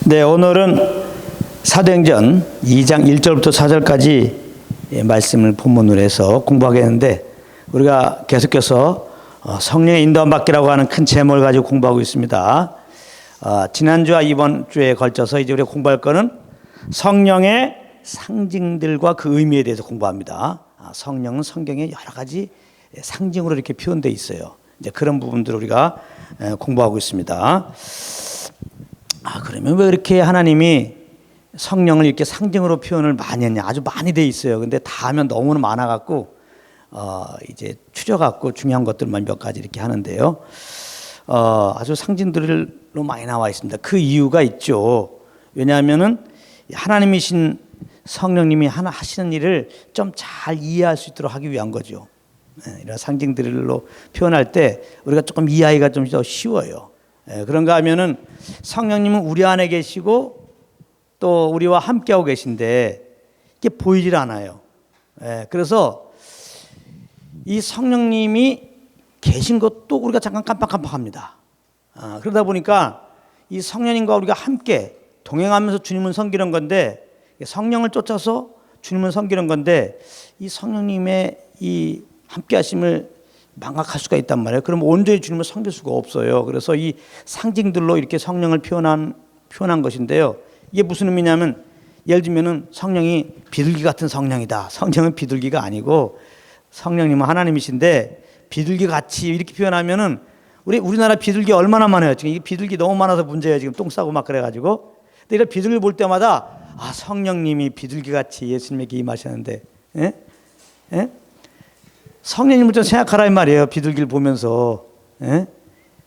네, 오늘은 사도행전 2장 1절부터 4절까지 말씀을 본문으로 해서 공부하겠는데, 우리가 계속해서 성령의 인도함 받기라고 하는 큰 제목을 가지고 공부하고 있습니다. 지난주와 이번 주에 걸쳐서 이제 우리가 공부할 거는 성령의 상징들과 그 의미에 대해서 공부합니다. 성령은 성경에 여러 가지 상징으로 이렇게 표현되어 있어요. 이제 그런 부분들을 우리가 공부하고 있습니다. 그러면 왜 이렇게 하나님이 성령을 이렇게 상징으로 표현을 많이 했냐? 아주 많이 돼 있어요. 근데 다 하면 너무 많아갖고 이제 추려갖고 중요한 것들만 몇 가지 이렇게 하는데요. 아주 상징들로 많이 나와 있습니다. 그 이유가 있죠. 왜냐하면은 하나님이신 성령님이 하시는 일을 좀 잘 이해할 수 있도록 하기 위한 거죠. 이런 상징들로 표현할 때 우리가 조금 이해하기가 좀 더 쉬워요. 그런가 하면은 성령님은 우리 안에 계시고 또 우리와 함께하고 계신데 이게 보이질 않아요. 그래서 이 성령님이 계신 것도 우리가 잠깐 깜빡깜빡합니다. 그러다 보니까 이 성령님과 우리가 함께 동행하면서 주님을 섬기는 건데, 성령을 쫓아서 주님을 섬기는 건데, 이 성령님의 이 함께하심을 망각할 수가 있단 말이에요. 그럼 온전히 주님을 섬길 수가 없어요. 그래서 이 상징들로 이렇게 성령을 표현한 것인데요. 이게 무슨 의미냐면, 예를 들면은 성령이 비둘기 같은 성령이다. 성령은 비둘기가 아니고 성령님은 하나님이신데 비둘기 같이 이렇게 표현하면은 우리나라 비둘기 얼마나 많아요. 지금 이 비둘기 너무 많아서 문제예요. 지금 똥 싸고 막 그래가지고. 근데 이런 비둘기 볼 때마다 성령님이 비둘기 같이 예수님에게 임하셨는데, 성령님을 좀 생각하라 이 말이에요. 비둘기를 보면서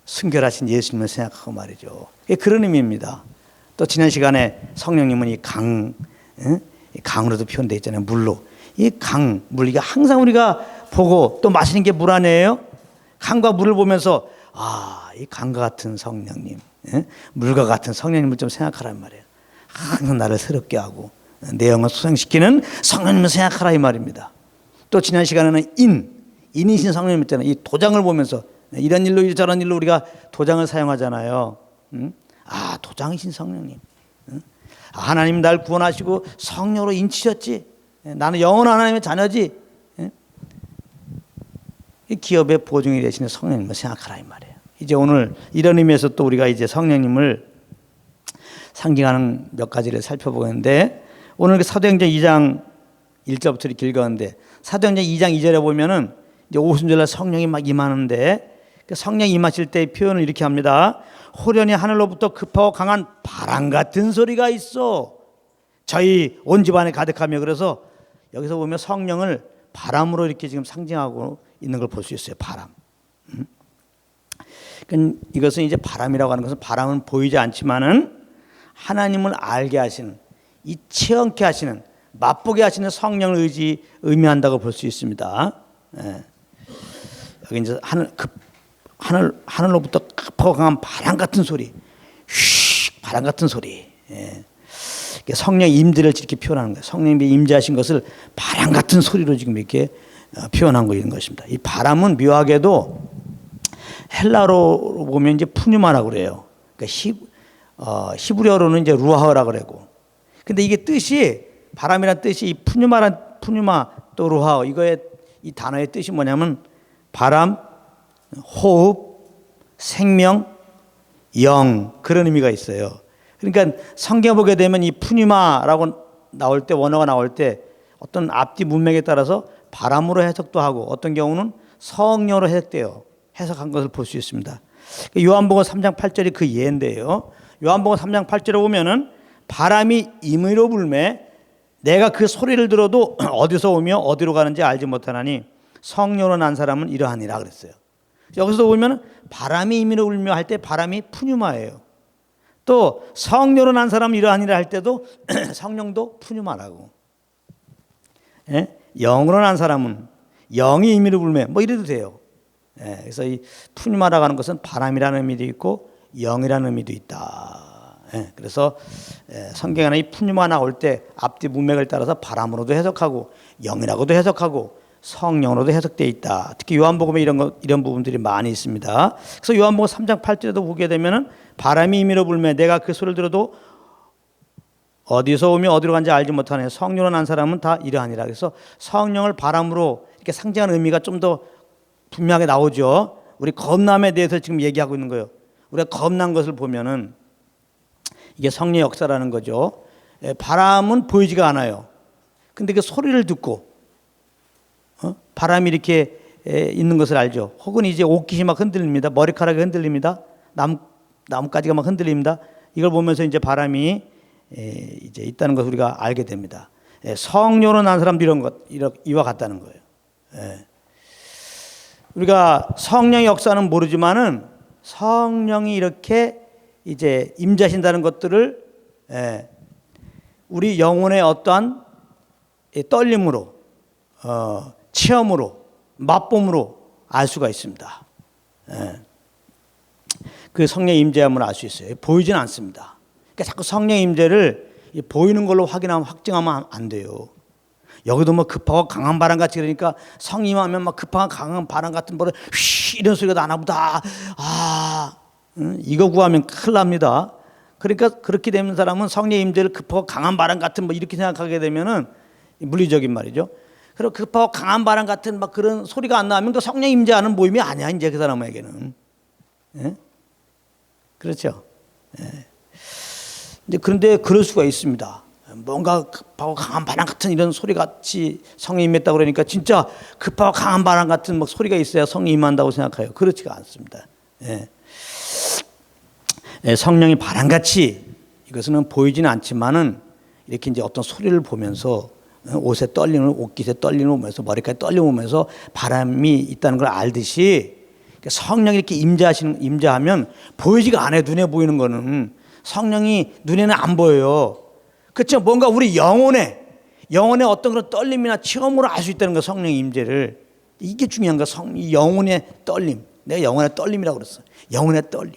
순결하신 예수님을 생각하고 말이죠. 그런 의미입니다. 또 지난 시간에 성령님은 이 강으로도 표현되어 있잖아요. 물로. 이 강, 물, 이게 항상 우리가 보고 또 마시는 게 물 아니에요? 강과 물을 보면서 이 강과 같은 성령님, 물과 같은 성령님을 좀 생각하란 말이에요. 항상 나를 새롭게 하고 내 영을 소생시키는 성령님을 생각하라 이 말입니다. 또 지난 시간에는 인이신 성령님 있잖아요. 이 도장을 보면서 이런 일로 저런 일로 우리가 도장을 사용하잖아요. 도장이신 성령님. 하나님 날 구원하시고 성령으로 인치셨지. 나는 영원한 하나님의 자녀지. 이 기업의 보증이 되시는 성령님을 생각하라 이 말이에요. 이제 오늘 이런 의미에서 또 우리가 이제 성령님을 상징하는 몇 가지를 살펴보겠는데, 오늘 사도행전 2장 1절부터 이렇게 읽었는데, 사도행전 2장 2절에 보면은 이제 오순절날 성령이 막 임하는데, 성령이 임하실 때의 표현을 이렇게 합니다. 호련히 하늘로부터 급하고 강한 바람 같은 소리가 있어 저희 온 집안에 가득하며, 그래서 여기서 보면 성령을 바람으로 이렇게 지금 상징하고 있는 걸 볼 수 있어요. 바람. 그러니까 이것은 이제 바람이라고 하는 것은, 바람은 보이지 않지만은 하나님을 알게 하시는, 이 체험케 하시는, 맛보게 하시는 성령을 의미한다고 볼 수 있습니다. 여기 이제 하늘로부터 급하고 강한 바람 같은 소리, 바람 같은 소리. 성령 임재를 이렇게 표현하는 거예요. 성령님이 임재하신 것을 바람 같은 소리로 지금 이렇게 표현한 거 있는 것입니다. 이 바람은 묘하게도 헬라어로 보면 이제 푸뉴마라고 그래요. 그러니까 히브리어로는 이제 루아흐라고 그러고. 근데 이게 뜻이, 바람이란 뜻이 이 푸뉴마 또 루아흐, 이거의 이 단어의 뜻이 뭐냐면 바람, 호흡, 생명, 영, 그런 의미가 있어요. 그러니까 성경 보게 되면 이 푸뉴마라고 나올 때, 원어가 나올 때 어떤 앞뒤 문맥에 따라서 바람으로 해석도 하고 어떤 경우는 성령으로 해석돼요. 해석한 것을 볼 수 있습니다. 요한복음 3장 8절이 그 예인데요. 요한복음 3장 8절에 보면은 바람이 임의로 불매 내가 그 소리를 들어도 어디서 오며 어디로 가는지 알지 못하나니 성령으로 난 사람은 이러하니라 그랬어요. 여기서 보면 바람이 임의로 불며 할 때 바람이 푸뉴마예요. 또 성령으로 난 사람은 이러하니라 할 때도 성령도 푸뉴마라고. 영으로 난 사람은 영이 임의로 불매 뭐 이래도 돼요. 그래서 이 푸뉴마라고 하는 것은 바람이라는 의미도 있고 영이라는 의미도 있다. 그래서 성경 안에 이 푸뉴마 나올 때 앞뒤 문맥을 따라서 바람으로도 해석하고 영이라고도 해석하고 성령으로도 해석되어 있다. 특히 요한복음에 이런 부분들이 많이 있습니다. 그래서 요한복음 3장 8절에도 보게 되면은 바람이 임의로 불매 내가 그 소리를 들어도 어디서 오며 어디로 간지 알지 못하네. 성령으로 난 사람은 다 이러하니라. 그래서 성령을 바람으로 이렇게 상징하는 의미가 좀 더 분명하게 나오죠. 우리 겁남에 대해서 지금 얘기하고 있는 거예요. 우리가 겁난 것을 보면은 이게 성령의 역사라는 거죠. 바람은 보이지가 않아요. 근데 그 소리를 듣고 바람이 이렇게 있는 것을 알죠. 혹은 이제 옷깃이 막 흔들립니다. 머리카락이 흔들립니다. 나뭇가지가 막 흔들립니다. 이걸 보면서 이제 바람이 이제 있다는 것을 우리가 알게 됩니다. 성령으로 난 사람도 이와 같다는 거예요. 우리가 성령의 역사는 모르지만은 성령이 이렇게 이제 임재하신다는 것들을 우리 영혼의 어떠한 떨림으로, 체험으로, 맛봄으로 알 수가 있습니다. 그 성령의 임재함을 알 수 있어요. 보이지는 않습니다. 그러니까 자꾸 성령의 임재를 보이는 걸로 확증하면 안 돼요. 여기도 뭐 급하고 강한 바람 같이 그러니까 성임하면 막 급하고 강한 바람 같은 거를 휘 이런 소리가 나나 보다. 이거 구하면 큰일 납니다. 그러니까 그렇게 되는 사람은 성령의 임재를 급하고 강한 바람 같은 뭐 이렇게 생각하게 되면은 물리적인 말이죠. 그리고 급하고 강한 바람 같은 막 그런 소리가 안 나면 그 성령 임재하는 모임이 아니야 이제 그 사람에게는. 그렇죠. 그런데 그럴 수가 있습니다. 뭔가 급하고 강한 바람 같은 이런 소리 같이 성령이 임했다고 그러니까 진짜 급하고 강한 바람 같은 막 소리가 있어야 성령이 임한다고 생각해요. 그렇지가 않습니다. 성령이 바람같이 이것은 보이지는 않지만은 이렇게 이제 어떤 소리를 보면서 옷에 떨리는 옷깃에 떨리는 오면서 머리카락에 떨리는 오면서 바람이 있다는 걸 알듯이 성령이 이렇게 임재하면 보이지가 않아요. 눈에 보이는 거는 성령이 눈에는 안 보여요. 그렇죠. 뭔가 우리 영혼의 어떤 그런 떨림이나 체험으로 알 수 있다는 거 성령의 임재를 이게 중요한 거. 영혼의 떨림. 내가 영혼의 떨림이라고 그랬어. 영혼의 떨림.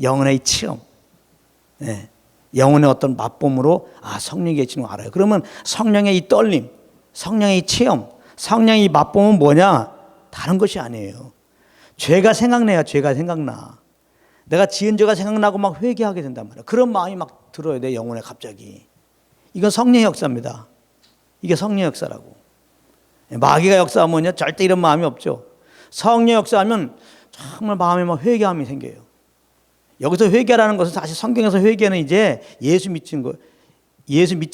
영혼의 체험. 영혼의 어떤 맛봄으로 성령이 계시는 거 알아요. 그러면 성령의 이 떨림, 성령의 이 체험, 성령의 이 맛봄은 뭐냐? 다른 것이 아니에요. 죄가 생각나야 죄가 생각나. 내가 지은 죄가 생각나고 막 회개하게 된단 말이야. 그런 마음이 막 들어요. 내 영혼에 갑자기. 이건 성령의 역사입니다. 이게 성령의 역사라고. 마귀가 역사하면요 절대 이런 마음이 없죠. 성령의 역사하면 정말 마음에 막 회개함이 생겨요. 여기서 회개라는 것은 사실 성경에서 회개는 이제 예수 믿지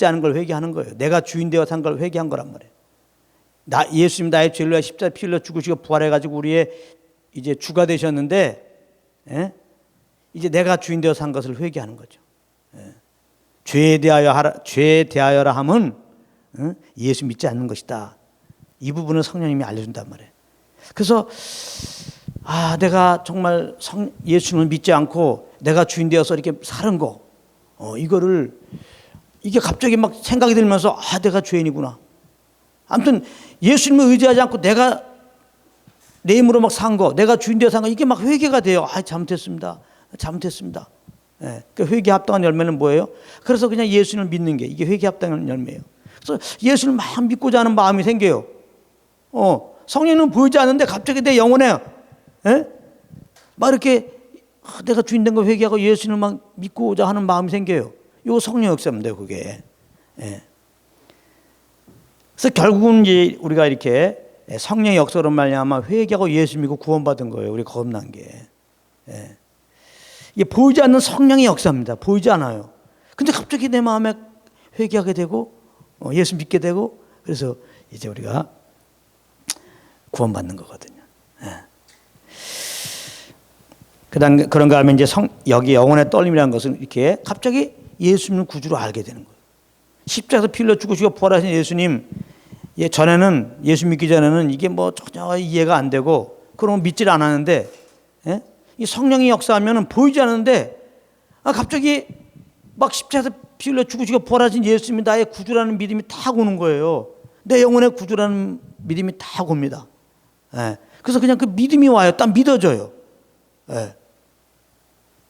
않은 걸 회개하는 거예요. 내가 주인 되어 산 걸 회개한 거란 말이에요. 예수님 나의 죄를 위하여 십자가에 피 흘려 죽으시고 부활해가지고 우리의 이제 주가 되셨는데, 이제 내가 주인 되어 산 것을 회개하는 거죠. 죄에 대하여라 함은 예수 믿지 않는 것이다. 이 부분을 성령님이 알려준단 말이에요. 그래서 내가 정말 예수님을 믿지 않고 내가 주인 되어서 이렇게 사는 거, 이게 갑자기 막 생각이 들면서 내가 죄인이구나. 아무튼 예수님을 의지하지 않고 내가 내 힘으로 막 산 거, 내가 주인 되어 산 거, 이게 막 회개가 돼요. 잘못했습니다. 그 회개 합당한 열매는 뭐예요? 그래서 그냥 예수님을 믿는 게 이게 회개 합당한 열매예요. 그래서 예수를 막 믿고자 하는 마음이 생겨요. 성령은 보이지 않는데 갑자기 내 영혼에 막 이렇게 내가 주인 된 거 회개하고 예수님을 막 믿고자 하는 마음이 생겨요. 이거 성령 역사입니다, 그게. 그래서 결국은 이제 우리가 이렇게 성령의 역사로 말미암아 회개하고 예수 믿고 구원받은 거예요. 우리 겁난 게. 이게 보이지 않는 성령의 역사입니다. 보이지 않아요. 근데 갑자기 내 마음에 회개하게 되고 예수 믿게 되고 그래서 이제 우리가 구원받는 거거든요. 그런가 하면 이제 여기 영혼의 떨림이라는 것은 이렇게 갑자기 예수님을 구주로 알게 되는 거예요. 십자가에서 피 흘려 죽으시고 부활하신 예수님, 전에는 예수 믿기 전에는 이게 뭐 전혀 이해가 안 되고 그러면 믿질 않았는데, 이 성령이 역사하면은 보이지 않는데 갑자기 막 십자가에서 피 흘려 죽으시고 부활하신 예수님이 나의 구주라는 믿음이 탁 오는 거예요. 내 영혼의 구주라는 믿음이 탁 옵니다. 그래서 그냥 그 믿음이 와요. 딱 믿어져요.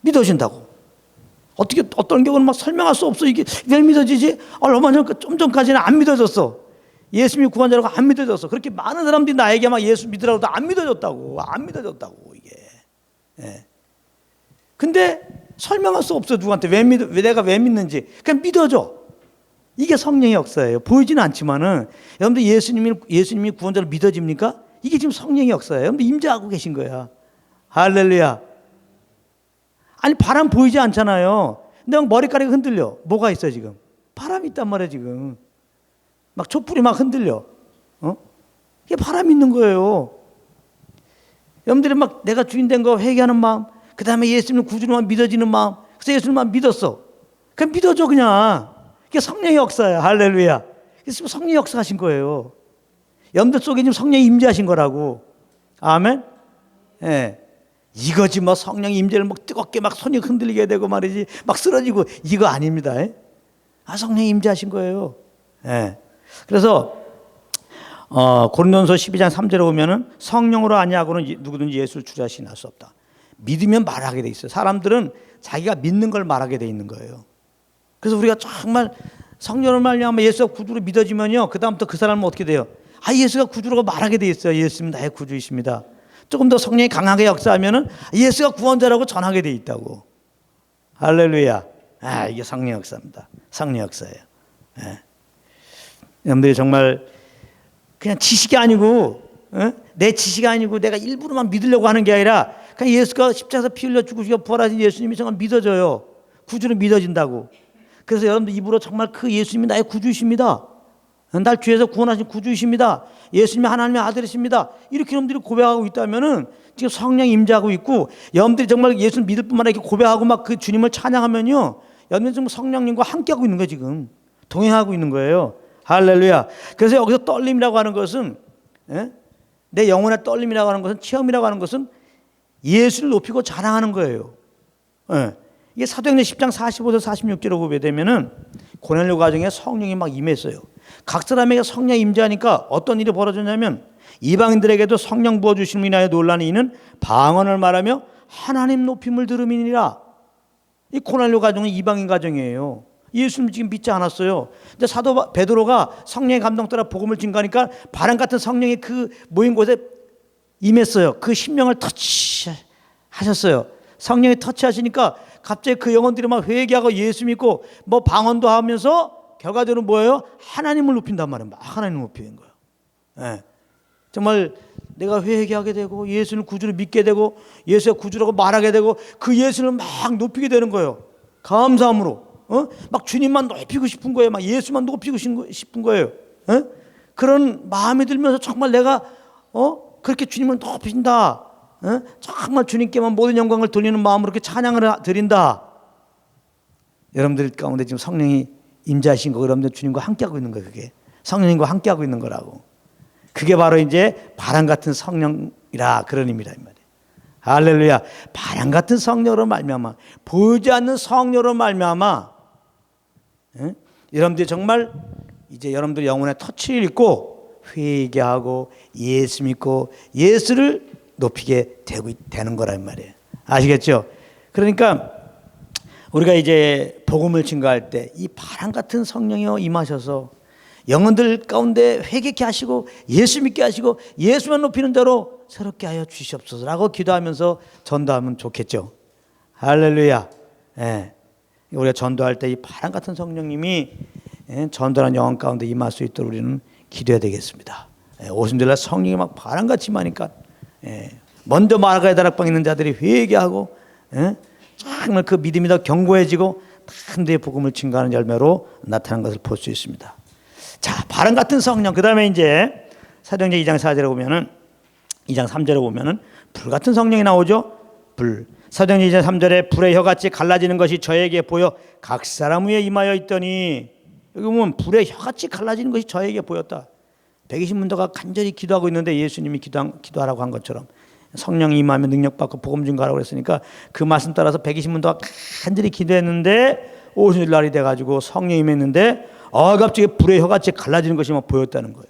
믿어진다고. 어떻게 어떤 경우는 막 설명할 수 없어. 이게 왜 믿어지지? 얼마 좀 전까지는 안 믿어졌어. 예수님이 구원자라고 안 믿어졌어. 그렇게 많은 사람들이 나에게 막 예수 믿으라고 안 믿어졌다고. 안 믿어졌다고 이게. 근데 설명할 수 없어. 누구한테 왜 내가 왜 믿는지 그냥 믿어줘. 이게 성령의 역사예요. 보이지는 않지만은 여러분들 예수님이 구원자로 믿어집니까? 이게 지금 성령의 역사예요. 여러분들 임재하고 계신 거야. 할렐루야. 아니 바람 보이지 않잖아요. 근데 막 머리카락이 흔들려. 뭐가 있어 지금? 바람이 있단 말이야 지금. 막 촛불이 막 흔들려. 이게 바람이 있는 거예요. 여러분들이 막 내가 주인 된 거 회개하는 마음, 그 다음에 예수님 구주로만 믿어지는 마음. 그래서 예수님만 믿었어. 그냥 믿어줘 그냥. 이게 성령의 역사야. 할렐루야. 그래서 성령의 역사하신 거예요. 여러분들 속에 지금 성령이 임재하신 거라고. 아멘. 예. 이거지 뭐 성령 임재를 막 뜨겁게 막 손이 흔들리게 되고 말이지 막 쓰러지고 이거 아닙니다. 성령이 임재하신 거예요. 예. 그래서 고린도전서 12장 3절에 보면은 성령으로 아니하고는 누구든지 예수를 주저하시나 할 수 없다. 믿으면 말하게 돼 있어요. 사람들은 자기가 믿는 걸 말하게 돼 있는 거예요. 그래서 우리가 정말 성령을 말미암아 예수가 구주로 믿어지면요, 그 다음부터 그 사람은 어떻게 돼요? 예수가 구주라고 말하게 돼 있어요. 예수님 나의 구주이십니다. 조금 더 성령이 강하게 역사하면은 예수가 구원자라고 전하게 돼 있다고. 할렐루야. 이게 성령 역사입니다. 성령 역사예요. 여러분들이 정말 그냥 지식이 아니고 내 지식이 아니고 내가 일부러만 믿으려고 하는 게 아니라 그냥 예수가 십자가에서 피 흘려 죽으시고 부활하신 예수님이 정말 믿어져요. 구주로 믿어진다고. 그래서 여러분들 입으로 정말 그 예수님이 나의 구주이십니다. 날 죄에서 구원하신 구주이십니다. 예수님이 하나님의 아들이십니다. 이렇게 여러분들이 고백하고 있다면은 지금 성령이 임재하고 있고 여러분들이 정말 예수를 믿을 뿐만 아니라 이렇게 고백하고 막 그 주님을 찬양하면요, 여러분들 지금 성령님과 함께하고 있는 거예요. 지금 동행하고 있는 거예요. 할렐루야. 그래서 여기서 떨림이라고 하는 것은 내 영혼의 떨림이라고 하는 것은 체험이라고 하는 것은 예수를 높이고 자랑하는 거예요. 이게 사도행전 10장 45절 46절로 보면은 고넬료 가정에 성령이 막 임했어요. 각 사람에게 성령이 임재하니까 어떤 일이 벌어졌냐면 이방인들에게도 성령 부어주심을 인하여 놀라는 이는 방언을 말하며 하나님 높임을 들음이니라. 이 고넬료 가정은 이방인 가정이에요. 예수님 지금 믿지 않았어요. 근데 사도 베드로가 성령의 감동 따라 복음을 증거하니까 바람 같은 성령이 그 모인 곳에 임했어요. 그 심령을 터치하셨어요. 성령이 터치하시니까 갑자기 그 영혼들이 막 회개하고 예수 믿고 뭐 방언도 하면서 결과적으로 뭐예요? 하나님을 높인단 말이에요. 막 하나님을 높이는 거예요. 정말 내가 회개하게 되고 예수를 구주로 믿게 되고 예수가 구주라고 말하게 되고 그 예수를 막 높이게 되는 거예요. 감사함으로. 막 주님만 높이고 싶은 거예요. 막 예수만 높이고 싶은 거예요. 그런 마음이 들면서 정말 내가 그렇게 주님을 높인다. 정말 주님께만 모든 영광을 돌리는 마음으로 이렇게 찬양을 드린다. 여러분들 가운데 지금 성령이 임재하신 거, 여러분들 주님과 함께하고 있는 거예요. 그게 성령님과 함께하고 있는 거라고. 그게 바로 이제 바람 같은 성령이라 그런 의미라 이 말이에요. 할렐루야. 바람 같은 성령으로 말미암아, 보이지 않는 성령으로 말미암아, 여러분들이 정말 이제 여러분들 영혼의 터치를 입고 회개하고 예수 믿고 예수를 높이게 되는 거란 말이에요. 아시겠죠? 그러니까 우리가 이제 복음을 증거할 때 이 바람 같은 성령이 임하셔서 영혼들 가운데 회개케 하시고 예수 믿게 하시고 예수만 높이는 자로 새롭게 하여 주시옵소서라고 기도하면서 전도하면 좋겠죠. 할렐루야. 우리가 전도할 때 이 바람 같은 성령님이 전도하는 영혼 가운데 임할 수 있도록 우리는 기도해야 되겠습니다. 오순절날 성령이 막 바람같이 임하니까 먼저 마가의 다락방에 있는 자들이 회개하고 정말 그 믿음이 더 견고해지고 한 대의 복음을 증거하는 열매로 나타난 것을 볼 수 있습니다. 자, 바람 같은 성령. 그 다음에 이제 사도행전 2장 4절에 보면은 2장 3절에 보면은 불 같은 성령이 나오죠. 불. 사도행전 2장 3절에 불의 혀같이 갈라지는 것이 저에게 보여 각 사람 위에 임하여 있더니, 여기 보면 불의 혀같이 갈라지는 것이 저에게 보였다. 120문도가 간절히 기도하고 있는데 예수님이 기도하라고 한 것처럼 성령이 임하면 능력받고 복음 증거하라고 했으니까 그 말씀 따라서 120문도가 간절히 기도했는데 오순절 날이 돼가지고 성령이 임했는데 갑자기 불의 혀같이 갈라지는 것이 막 보였다는 거예요.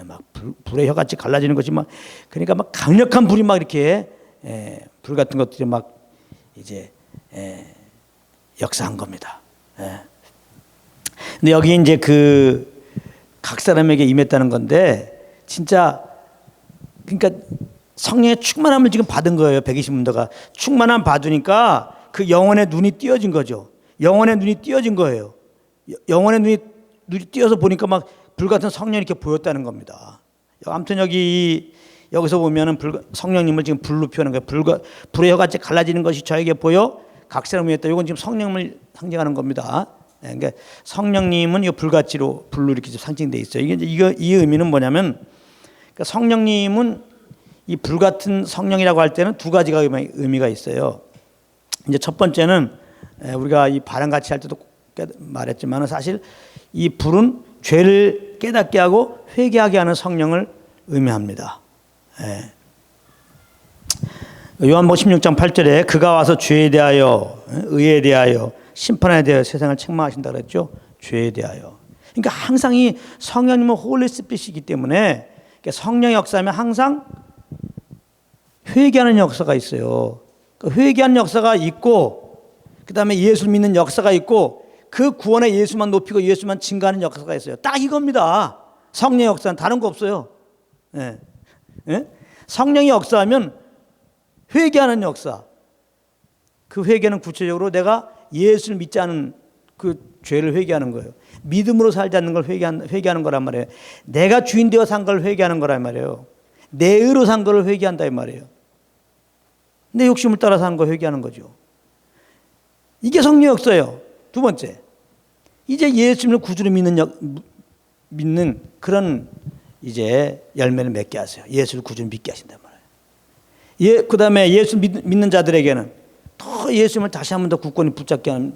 막 불의 혀같이 갈라지는 것이 막, 그러니까 막 강력한 불이 막 이렇게 불 같은 것들이 막 이제 역사한 겁니다. 근데 여기 이제 그 각 사람에게 임했다는 건데 진짜 그러니까 성령의 충만함을 지금 받은 거예요. 120문도가 충만함 받으니까 그 영혼의 눈이 띄어진 거죠. 영혼의 눈이 띄어진 거예요. 영혼의 눈이 띄어서 보니까 막 불같은 성령이 이렇게 보였다는 겁니다. 아무튼 여기서 보면은 성령님을 지금 불로 표현한 거예요. 불의 혀같이 갈라지는 것이 저에게 보여 각세를 위했다. 이건 지금 성령을 상징하는 겁니다. 그러니까 성령님은 이 불같이로 불로 이렇게 상징되어 있어요. 이 의미는 뭐냐면, 그러니까 성령님은 이 불같은 성령이라고 할 때는 두 가지가 의미가 있어요. 이제 첫 번째는 우리가 이 바람같이 할 때도 말했지만 사실 이 불은 죄를 깨닫게 하고 회개하게 하는 성령을 의미합니다. 요한복음 16장 8절에 그가 와서 죄에 대하여, 의에 대하여, 심판에 대하여 세상을 책망하신다 그랬죠. 죄에 대하여. 그러니까 항상 이 성령님은 홀리 스피릿이기 때문에 성령의 역사하면 항상 회개하는 역사가 있어요. 그 회개하는 역사가 있고, 그 다음에 예수를 믿는 역사가 있고, 그 구원에 예수만 높이고 예수만 증가하는 역사가 있어요. 딱 이겁니다. 성령의 역사는 다른 거 없어요. 예. 예? 성령의 역사하면 회개하는 역사. 그 회개는 구체적으로 내가 예수를 믿지 않은 그 죄를 회개하는 거예요. 믿음으로 살지 않는 걸 회개하는 거란 말이에요. 내가 주인 되어 산 걸 회개하는 거란 말이에요. 내 의로 산 걸 회개한다 이 말이에요. 내 욕심을 따라 사는 거 회개하는 거죠. 이게 성령의 역사예요. 두 번째, 이제 예수님을 구주로 믿는 그런 이제 열매를 맺게 하세요. 예수를 구주로 믿게 하신단 말이에요. 그 다음에 예수 믿는 자들에게는 더 예수님을 다시 한 번 더 굳건히 붙잡게 하는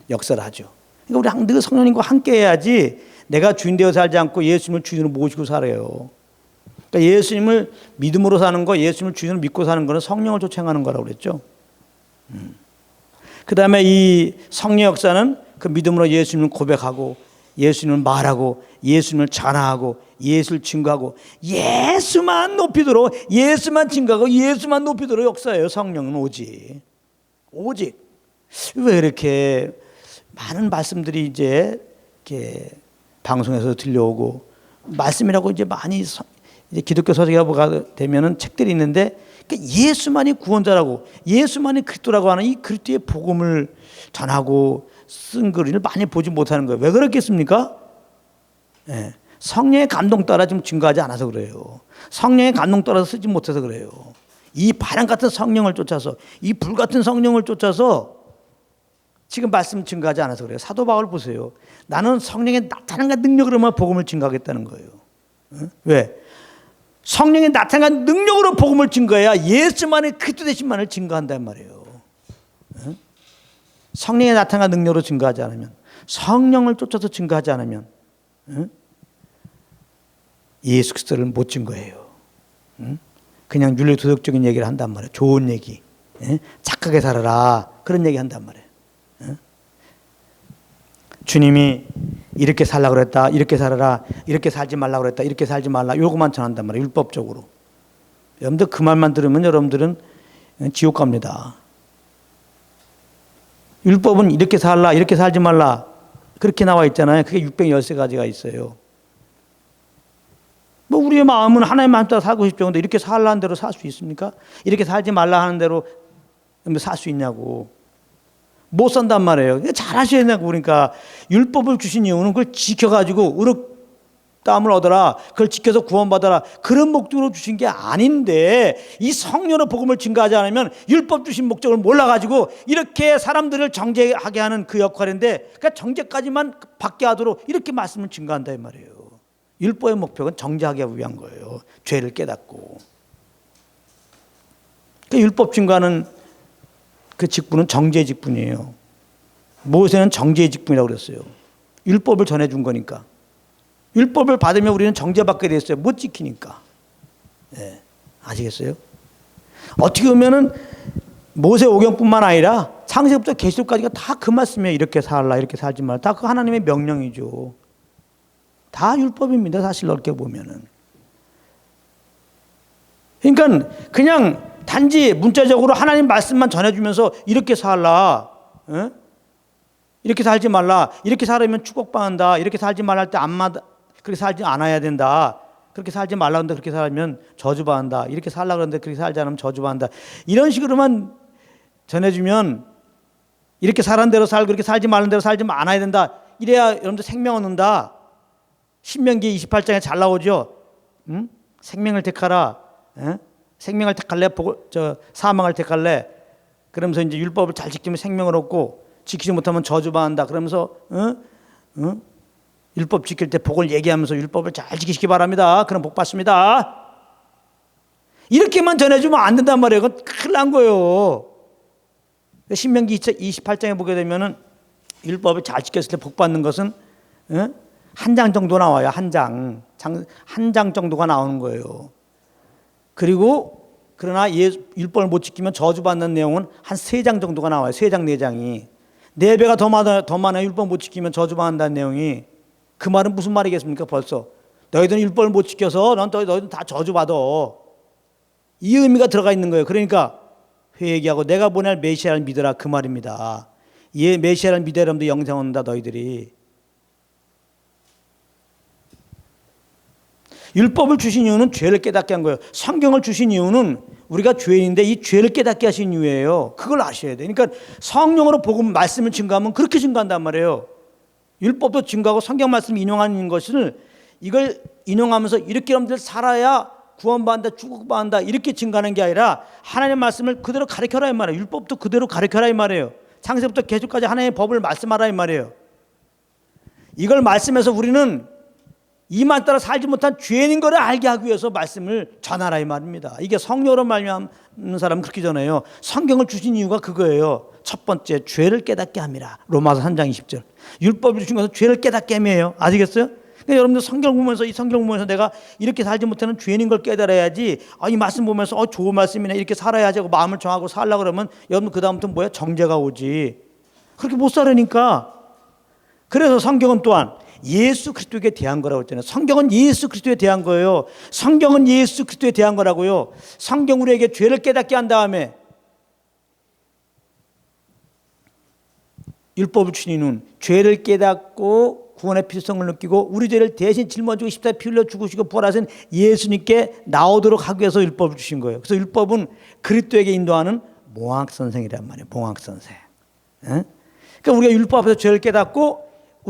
역사를 하죠. 그러니까 우리 늘 성령님과 함께 해야지 내가 주인 되어 살지 않고 예수님을 주인으로 모시고 살아요. 그러니까 예수님을 믿음으로 사는 거, 예수님을 주인으로 믿고 사는 거는 성령을 쫓아 행하는 거라고 그랬죠. 그 다음에 이 성령 역사는 그 믿음으로 예수님을 고백하고 예수님을 말하고 예수님을 찬양하고 예수를 증거하고 예수만 높이도록, 예수만 증거하고 예수만 높이도록 역사예요. 성령은 오직 왜 이렇게 많은 말씀들이 이제 이렇게 방송에서 들려오고, 말씀이라고 이제 많이 이제 기독교 서적에 되면은 책들이 있는데, 그러니까 예수만이 구원자라고, 예수만이 그리스도라고 하는 이 그리스도의 복음을 전하고 쓴 글을 많이 보지 못하는 거예요. 왜 그렇겠습니까? 예. 성령의 감동 따라 좀 증거하지 않아서 그래요. 성령의 감동 따라서 쓰지 못해서 그래요. 이 바람 같은 성령을 쫓아서, 이 불 같은 성령을 쫓아서 지금 말씀 증거하지 않아서 그래요. 사도 바울 보세요. 나는 성령의 나타남과 능력으로만 복음을 증거하겠다는 거예요. 왜? 성령의 나타난 능력으로 복음을 증거해야 예수만의 그리스도 되신만을 증거한단 말이에요. 성령의 나타난 능력으로 증거하지 않으면, 성령을 쫓아서 증거하지 않으면 예수 그리스도를 못 증거해요. 그냥 윤리 도덕적인 얘기를 한단 말이에요. 좋은 얘기, 착하게 살아라, 그런 얘기 한단 말이에요. 주님이 이렇게 살라고 그랬다, 이렇게 살아라, 이렇게 살지 말라고 그랬다, 이렇게 살지 말라, 요거만 전한단 말이에요. 율법적으로. 여러분들 그 말만 들으면 여러분들은 지옥 갑니다. 율법은 이렇게 살라, 이렇게 살지 말라, 그렇게 나와 있잖아요. 그게 613가지가 있어요. 뭐 우리의 마음은 하나님 마음 따라 살고 싶죠. 근데 이렇게 살라는 대로 살 수 있습니까? 이렇게 살지 말라 하는 대로 살 수 있냐고. 못 산단 말이에요. 잘 하셔야 된다고. 그러니까 율법을 주신 이유는 그걸 지켜가지고 의롭다함을 얻어라, 그걸 지켜서 구원받아라, 그런 목적으로 주신 게 아닌데, 이 성령의 복음을 증거하지 않으면 율법 주신 목적을 몰라가지고 이렇게 사람들을 정죄하게 하는 그 역할인데, 그러니까 정죄까지만 받게 하도록 이렇게 말씀을 증거한다 이 말이에요. 율법의 목표는 정죄하기 위한 거예요. 죄를 깨닫고. 그러니까 율법 증거하는 그 직분은 정죄의 직분이에요. 모세는 정죄의 직분이라고 그랬어요. 율법을 전해준 거니까. 율법을 받으면 우리는 정죄받게 됐어요. 못 지키니까. 네. 아시겠어요? 어떻게 보면은 모세 오경뿐만 아니라 창세부터 계시록까지가 다 그 말씀이에요. 이렇게 살라, 이렇게 살지 말라. 다 그 하나님의 명령이죠. 다 율법입니다. 사실 넓게 보면은. 그러니까 그냥 단지 문자적으로 하나님 말씀만 전해주면서 이렇게 살라, 이렇게 살지 말라, 이렇게 살으면 축복받는다, 이렇게 살지 말라 할 때 그렇게 살지 않아야 된다, 그렇게 살지 말라 하는데 그렇게 살면 저주받는다, 이렇게 살라 그러는데 그렇게 살지 않으면 저주받는다, 이런 식으로만 전해주면 이렇게 살은 대로 살고 이렇게 살지 말는 대로 살지 않아야 된다. 이래야 여러분들 생명 얻는다. 신명기 28장에 잘 나오죠. 응? 생명을 택하라. 에? 생명을 택할래? 사망을 택할래? 그러면서 이제 율법을 잘 지키면 생명을 얻고 지키지 못하면 저주받는다. 그러면서 율법 지킬 때 복을 얘기하면서 율법을 잘 지키시기 바랍니다. 그럼 복 받습니다. 이렇게만 전해주면 안 된단 말이에요. 그건 큰일 난 거예요. 신명기 28장에 보게 되면은 율법을 잘 지켰을 때 복 받는 것은 한 장 정도 나와요. 한 장 정도가 나오는 거예요. 그리고 그러나 율법을 못 지키면 저주받는 내용은 한 3장 정도가 나와요. 3장, 4장이. 4배가 더 많아요. 율법 못 지키면 저주받는다는 내용이. 그 말은 무슨 말이겠습니까? 벌써 너희들은 율법을 못 지켜서 너희들은 다 저주받아. 이 의미가 들어가 있는 거예요. 그러니까 회개하고 내가 보낼 메시아를 믿으라, 그 말입니다. 이 메시아를 믿어야 여러분들 영생 얻는다. 너희들이 율법을 주신 이유는 죄를 깨닫게 한 거예요. 성경을 주신 이유는 우리가 죄인인데 이 죄를 깨닫게 하신 이유예요. 그걸 아셔야 돼요. 그러니까 성령으로 복음 말씀을 증거하면 그렇게 증거한단 말이에요. 율법도 증거하고 성경 말씀을 인용하는 것을 이걸 인용하면서 이렇게 여러분들 살아야 구원받는다, 축복받는다 이렇게 증거하는 게 아니라 하나님의 말씀을 그대로 가르쳐라 이 말이에요. 율법도 그대로 가르쳐라 이 말이에요. 창세부터 계시까지 하나님의 법을 말씀하라 이 말이에요. 이걸 말씀해서 우리는 이만 따라 살지 못한 죄인인 것을 알게 하기 위해서 말씀을 전하라 이 말입니다. 이게 성령으로 말미암는 사람은 그렇게 전해요. 성경을 주신 이유가 그거예요. 첫 번째, 죄를 깨닫게 함이라. 로마서 3장 20절. 율법을 주신 것은 죄를 깨닫게 함이에요. 아시겠어요? 그러니까 여러분들 성경 보면서 내가 이렇게 살지 못하는 죄인인 걸 깨달아야지. 이 말씀 보면서 좋은 말씀이네 이렇게 살아야지 하고 마음을 정하고 살려고 그러면 여러분 그 다음부터 뭐야? 정죄가 오지. 그렇게 못 살으니까. 그래서 성경은 또한 예수 그리스도에 대한 거라고 했잖아요. 성경은 예수 그리스도에 대한 거예요. 성경은 예수 그리스도에 대한 거라고요. 성경 우리에게 죄를 깨닫게 한 다음에 율법을 주신 이유는 죄를 깨닫고 구원의 필요성을 느끼고 우리 죄를 대신 짊어지고 십자가에 피 흘려 죽으시고 부활하신 예수님께 나오도록 하기 위해서 율법을 주신 거예요. 그래서 율법은 그리스도에게 인도하는 몽학선생이란 말이에요. 몽학선생. 그러니까 우리가 율법 앞에서 죄를 깨닫고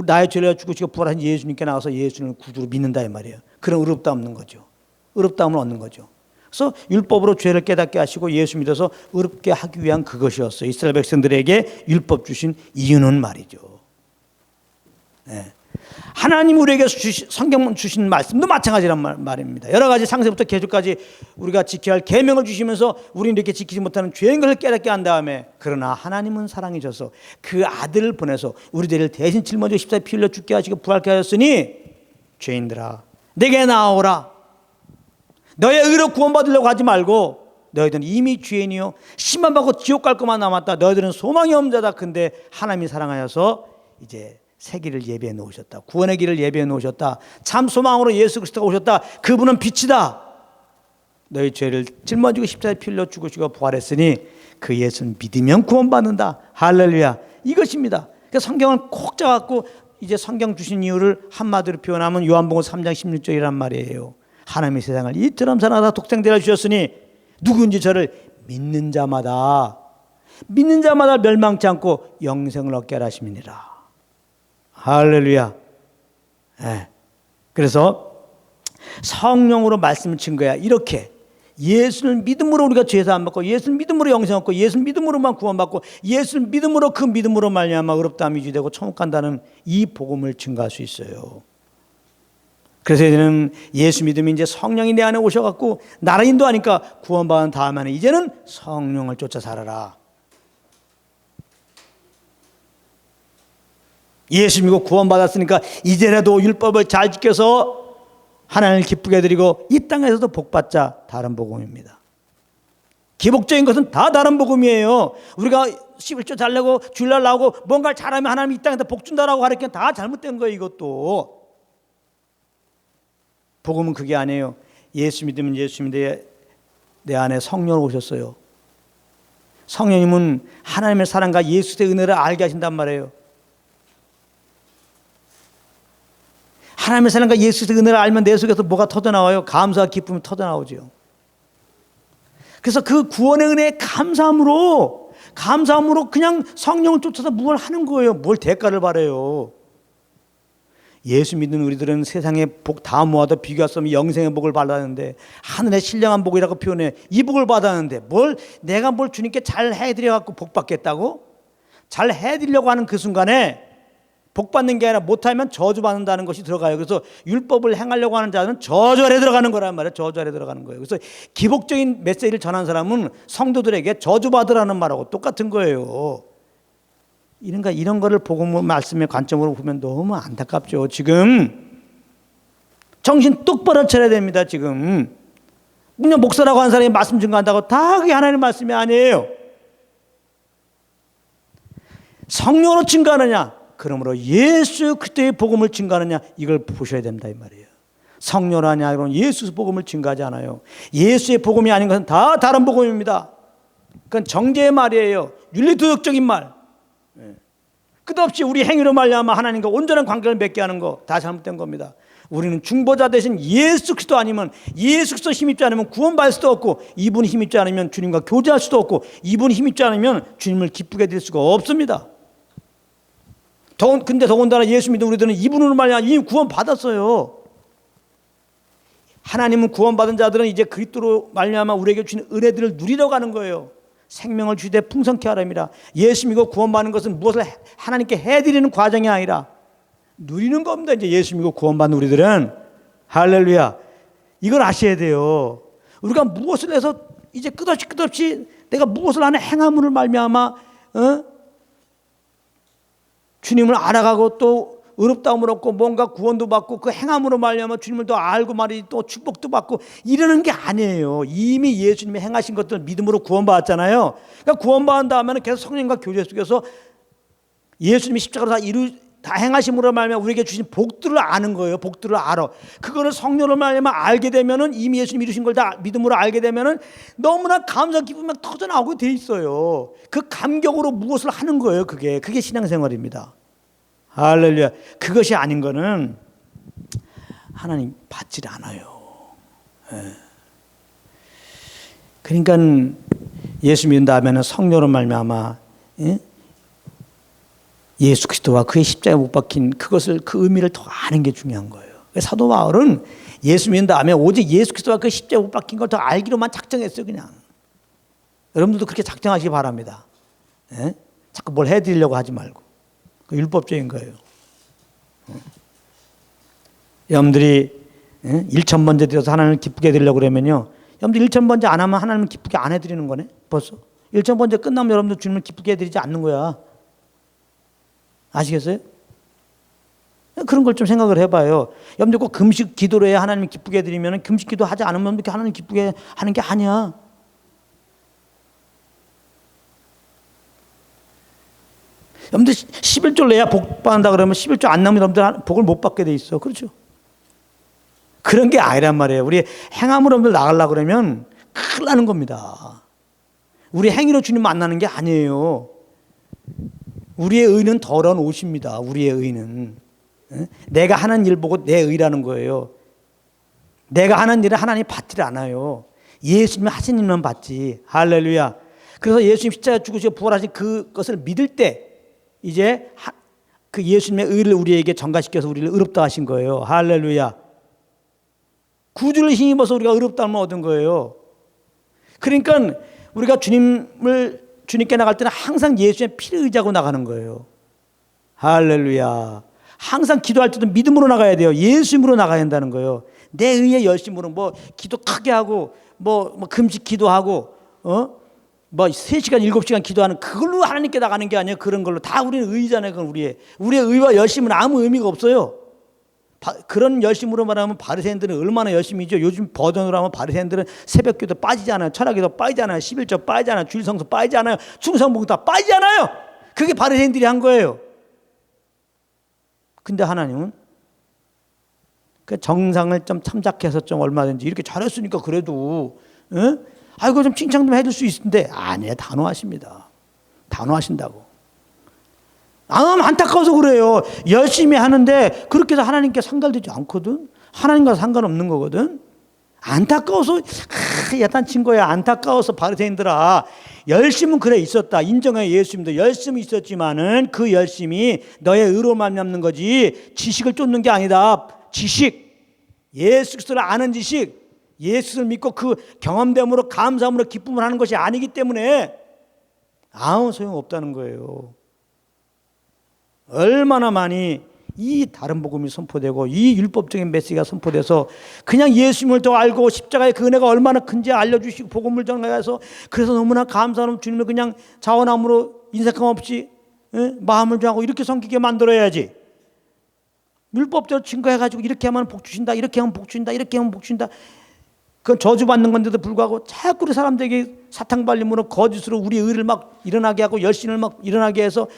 나의 죄를 죽으시고 부활하신 예수님께 나와서 예수님을 구주로 믿는다 이 말이에요. 그런 의롭다움 얻는 거죠. 의롭다움을 얻는 거죠. 그래서 율법으로 죄를 깨닫게 하시고 예수 믿어서 의롭게 하기 위한 그것이었어요. 이스라엘 백성들에게 율법 주신 이유는 말이죠. 네. 하나님 우리에게 성경 주신 말씀도 마찬가지란 말입니다. 여러 가지 창세부터 계주까지 우리가 지켜야 할 계명을 주시면서 우리는 이렇게 지키지 못하는 죄인 것을 깨닫게 한 다음에 그러나 하나님은 사랑이셔서 그 아들을 보내서 우리들을 대신 짊어지고 십자가에 피 흘려 죽게 하시고 부활케 하셨으니 죄인들아 내게 나아오라. 너의 의로 구원받으려고 하지 말고 너희들은 이미 죄인이요 심판 받고 지옥 갈 것만 남았다. 너희들은 소망이 없는 자다. 근데 하나님이 사랑하여서 이제 새 길을 예비해 놓으셨다. 구원의 길을 예비해 놓으셨다. 참 소망으로 예수 그리스도가 오셨다. 그분은 빛이다. 너희 죄를 짊어지고 십자가에 피 흘려 죽으시고 부활했으니 그 예수는 믿으면 구원받는다. 할렐루야. 이것입니다. 그러니까 성경을 콕 잡고 이제 성경 주신 이유를 한마디로 표현하면 요한복음 3장 16절이란 말이에요. 하나님이 세상을 이처럼 사랑하사 독생자를 주셨으니 누구든지 저를 믿는 자마다 멸망치 않고 영생을 얻게 하라 하심이니라. 할렐루야. 네. 그래서 성령으로 말씀을 친 거야. 이렇게 예수를 믿음으로 우리가 죄사함 받고 예수를 믿음으로 영생 얻고 예수를 믿음으로만 구원받고 예수를 믿음으로 그 믿음으로 말미암아 의롭다함이 유지되고 천국 간다는 이 복음을 증거할 수 있어요. 그래서 이제는 예수 믿음이 이제 성령이 내 안에 오셔갖고 나를 인도하니까 구원받은 다음에는 이제는 성령을 쫓아 살아라. 예수 믿고 구원받았으니까 이제라도 율법을 잘 지켜서 하나님을 기쁘게 드리고 이 땅에서도 복받자. 다른 복음입니다. 기복적인 것은 다 다른 복음이에요. 우리가 11조 잘 내고 주일날 나오고 뭔가를 잘하면 하나님이 이 땅에서 복 준다라고 가르치면 다 잘못된 거예요. 이것도 복음은 그게 아니에요. 예수 믿으면 예수님인데 내 안에 성령 오셨어요. 성령님은 하나님의 사랑과 예수의 은혜를 알게 하신단 말이에요. 하나님의 사랑과 예수의 은혜를 알면 내 속에서 뭐가 터져나와요? 감사와 기쁨이 터져나오죠. 그래서 그 구원의 은혜에 감사함으로 감사함으로 그냥 성령을 쫓아서 뭘 하는 거예요. 뭘 대가를 바라요. 예수 믿는 우리들은 세상의 복 다 모아도 비교할 수 없는 영생의 복을 받았는데, 하늘의 신령한 복이라고 표현해. 이 복을 받았는데 내가 뭘 주님께 잘 해드려 갖고 복 받겠다고? 잘 해드리려고 하는 그 순간에 복 받는 게 아니라 못하면 저주받는다는 것이 들어가요. 그래서 율법을 행하려고 하는 자는 저주 아래 들어가는 거란 말이에요. 저주 아래 들어가는 거예요. 그래서 기복적인 메시지를 전한 사람은 성도들에게 저주받으라는 말하고 똑같은 거예요. 이런 거를 복음 말씀의 관점으로 보면 너무 안타깝죠. 지금 정신 똑바로 차려야 됩니다. 지금 그냥 목사라고 하는 사람이 말씀 증거한다고 다 그게 하나님의 말씀이 아니에요. 성령으로 증거하느냐, 그러므로 예수 그리스도의 복음을 증거하느냐, 이걸 보셔야 된다 이 말이에요. 성령으로 하냐, 그럼 예수 복음을 증거하지 않아요. 예수의 복음이 아닌 것은 다 다른 복음입니다. 그건 정죄의 말이에요. 윤리도덕적인 말. 끝없이 우리 행위로 말미암아 하나님과 온전한 관계를 맺게 하는 거 다 잘못된 겁니다. 우리는 중보자 대신 예수 그리스도 아니면, 예수 그리스도 힘입지 않으면 구원받을 수도 없고, 이분 힘입지 않으면 주님과 교제할 수도 없고, 이분 힘입지 않으면 주님을 기쁘게 드릴 수가 없습니다. 근데 더군다나 예수 믿는 우리들은 이분으로 말미암아 이미 구원받았어요. 하나님은 구원받은 자들은 이제 그리스도로 말미암아 우리에게 주신 은혜들을 누리러 가는 거예요. 생명을 주되 풍성케 하랍니다. 예수 믿고 구원받는 것은 무엇을 하나님께 해드리는 과정이 아니라 누리는 겁니다. 이제 예수 믿고 구원받는 우리들은. 할렐루야. 이걸 아셔야 돼요. 우리가 무엇을 해서 이제 끝없이 내가 무엇을 하는 행함으로 말미암아 주님을 알아가고 또 의롭다움을 얻고 뭔가 구원도 받고 그 행함으로 말미암아 주님을 더 알고 말이 또 축복도 받고 이러는 게 아니에요. 이미 예수님이 행하신 것들 믿음으로 구원받았잖아요. 그러니까 구원받은 다음에는 계속 성령과 교제 속에서 예수님이 십자가로 다 행하심으로 말미암아 우리에게 주신 복들을 아는 거예요. 복들을 알아. 그거를 성령으로 말미암아 알게 되면은, 이미 예수님이 이루신 걸 다 믿음으로 알게 되면은 너무나 감사 기쁨이 막 터져 나오게 돼 있어요. 그 감격으로 무엇을 하는 거예요. 그게 신앙생활입니다. 할렐루야. 그것이 아닌 거는 하나님 받질 않아요. 그러니까 예수 믿은 다음에는 성령으로 말미암아 예수 그리스도와 그의 십자가에 못 박힌 그것을, 그 의미를 더 아는 게 중요한 거예요. 사도 바울은 예수 믿은 다음에 오직 예수 그리스도와 그 십자가에 못 박힌 걸 더 알기로만 작정했어요. 그냥. 여러분들도 그렇게 작정하시기 바랍니다. 자꾸 뭘 해드리려고 하지 말고. 그 율법적인 거예요. 여러분들이 1,000번째 드려서 하나님을 기쁘게 해드리려고 그러면요, 여러분들 1,000번째 안 하면 하나님을 기쁘게 안 해드리는 거네. 벌써 1,000번째 끝나면 여러분들 주님을 기쁘게 해드리지 않는 거야. 아시겠어요? 그런 걸 좀 생각을 해봐요. 여러분들 꼭 금식 기도로 해야 하나님을 기쁘게 해드리면, 금식 기도 하지 않으면 이렇게 하나님 기쁘게 하는 게 아니야. 여러분들 11조를 내야 복 받는다 그러면 11조 안 나오면 여러분들 복을 못 받게 돼 있어. 그렇죠? 그런 게 아니란 말이에요. 우리 행함으로 여러분들 나가려고 그러면 큰일 나는 겁니다. 우리 행위로 주님 만나는 게 아니에요. 우리의 의는 더러운 옷입니다. 우리의 의는. 내가 하는 일 보고 내 의라는 거예요. 내가 하는 일은 하나님 받지 않아요. 예수님이 하신 일만 받지. 할렐루야. 그래서 예수님 십자가에 죽으시고 부활하신 그것을 믿을 때 이제 그 예수님의 의를 우리에게 전가시켜서 우리를 의롭다 하신 거예요. 할렐루야. 구주를 힘입어서 우리가 의롭다함을 얻은 거예요. 그러니까 우리가 주님께 나갈 때는 항상 예수의 피를 의지하고 나가는 거예요. 할렐루야. 항상 기도할 때도 믿음으로 나가야 돼요. 예수님으로 나가야 한다는 거예요. 내 의의 열심으로 뭐 기도 크게 하고 뭐 금식 기도하고 뭐 3시간 7시간 기도하는 그걸로 하나님께 나가는 게 아니에요. 그런 걸로 다 우리는 의잖아요. 그건 우리의 의와 열심은 아무 의미가 없어요. 그런 열심으로 말하면 바리새인들은 얼마나 열심이죠. 요즘 버전으로 하면 바리새인들은 새벽기도 빠지잖아요. 철학기도 빠지잖아요. 11조 빠지잖아요. 주일성수 빠지잖아요. 충성복음 다 빠지잖아요. 그게 바리새인들이 한 거예요. 근데 하나님은 그 정상을 좀 참작해서 좀 얼마든지 이렇게 잘했으니까 그래도 아이고 좀 칭찬 좀 해줄 수 있는데 아니에요. 단호하십니다. 단호하신다고. 안타까워서 그래요. 열심히 하는데 그렇게 해서 하나님께 상달되지 않거든. 하나님과 상관없는 거거든. 안타까워서 야단친 거야. 안타까워서 바리새인들아. 열심은 그래 있었다. 인정해. 예수님도 열심히 있었지만은 그 열심이 너의 의로만 남는 거지 지식을 쫓는 게 아니다. 지식, 예수 그리스도를 아는 지식, 예수를 믿고 그 경험됨으로 감사함으로 기쁨을 하는 것이 아니기 때문에 아무 소용없다는 거예요. 얼마나 많이 이 다른 복음이 선포되고 이 율법적인 메시지가 선포돼서 그냥 예수님을 더 알고 십자가의 그 은혜가 얼마나 큰지 알려주시고 복음을 전해서 그래서 너무나 감사하는 주님을 그냥 자원함으로 인색함 없이 마음을 정하고 이렇게 섬기게 만들어야지. 율법대로 증거해가지고 이렇게 하면 복 주신다, 이렇게 하면 복 주신다, 이렇게 하면 복 주신다. 그건 저주받는 건데도 불구하고 자꾸 우리 사람들에게 사탕발림으로 거짓으로 우리 의를 막 일어나게 하고 열심을 막 일어나게 해서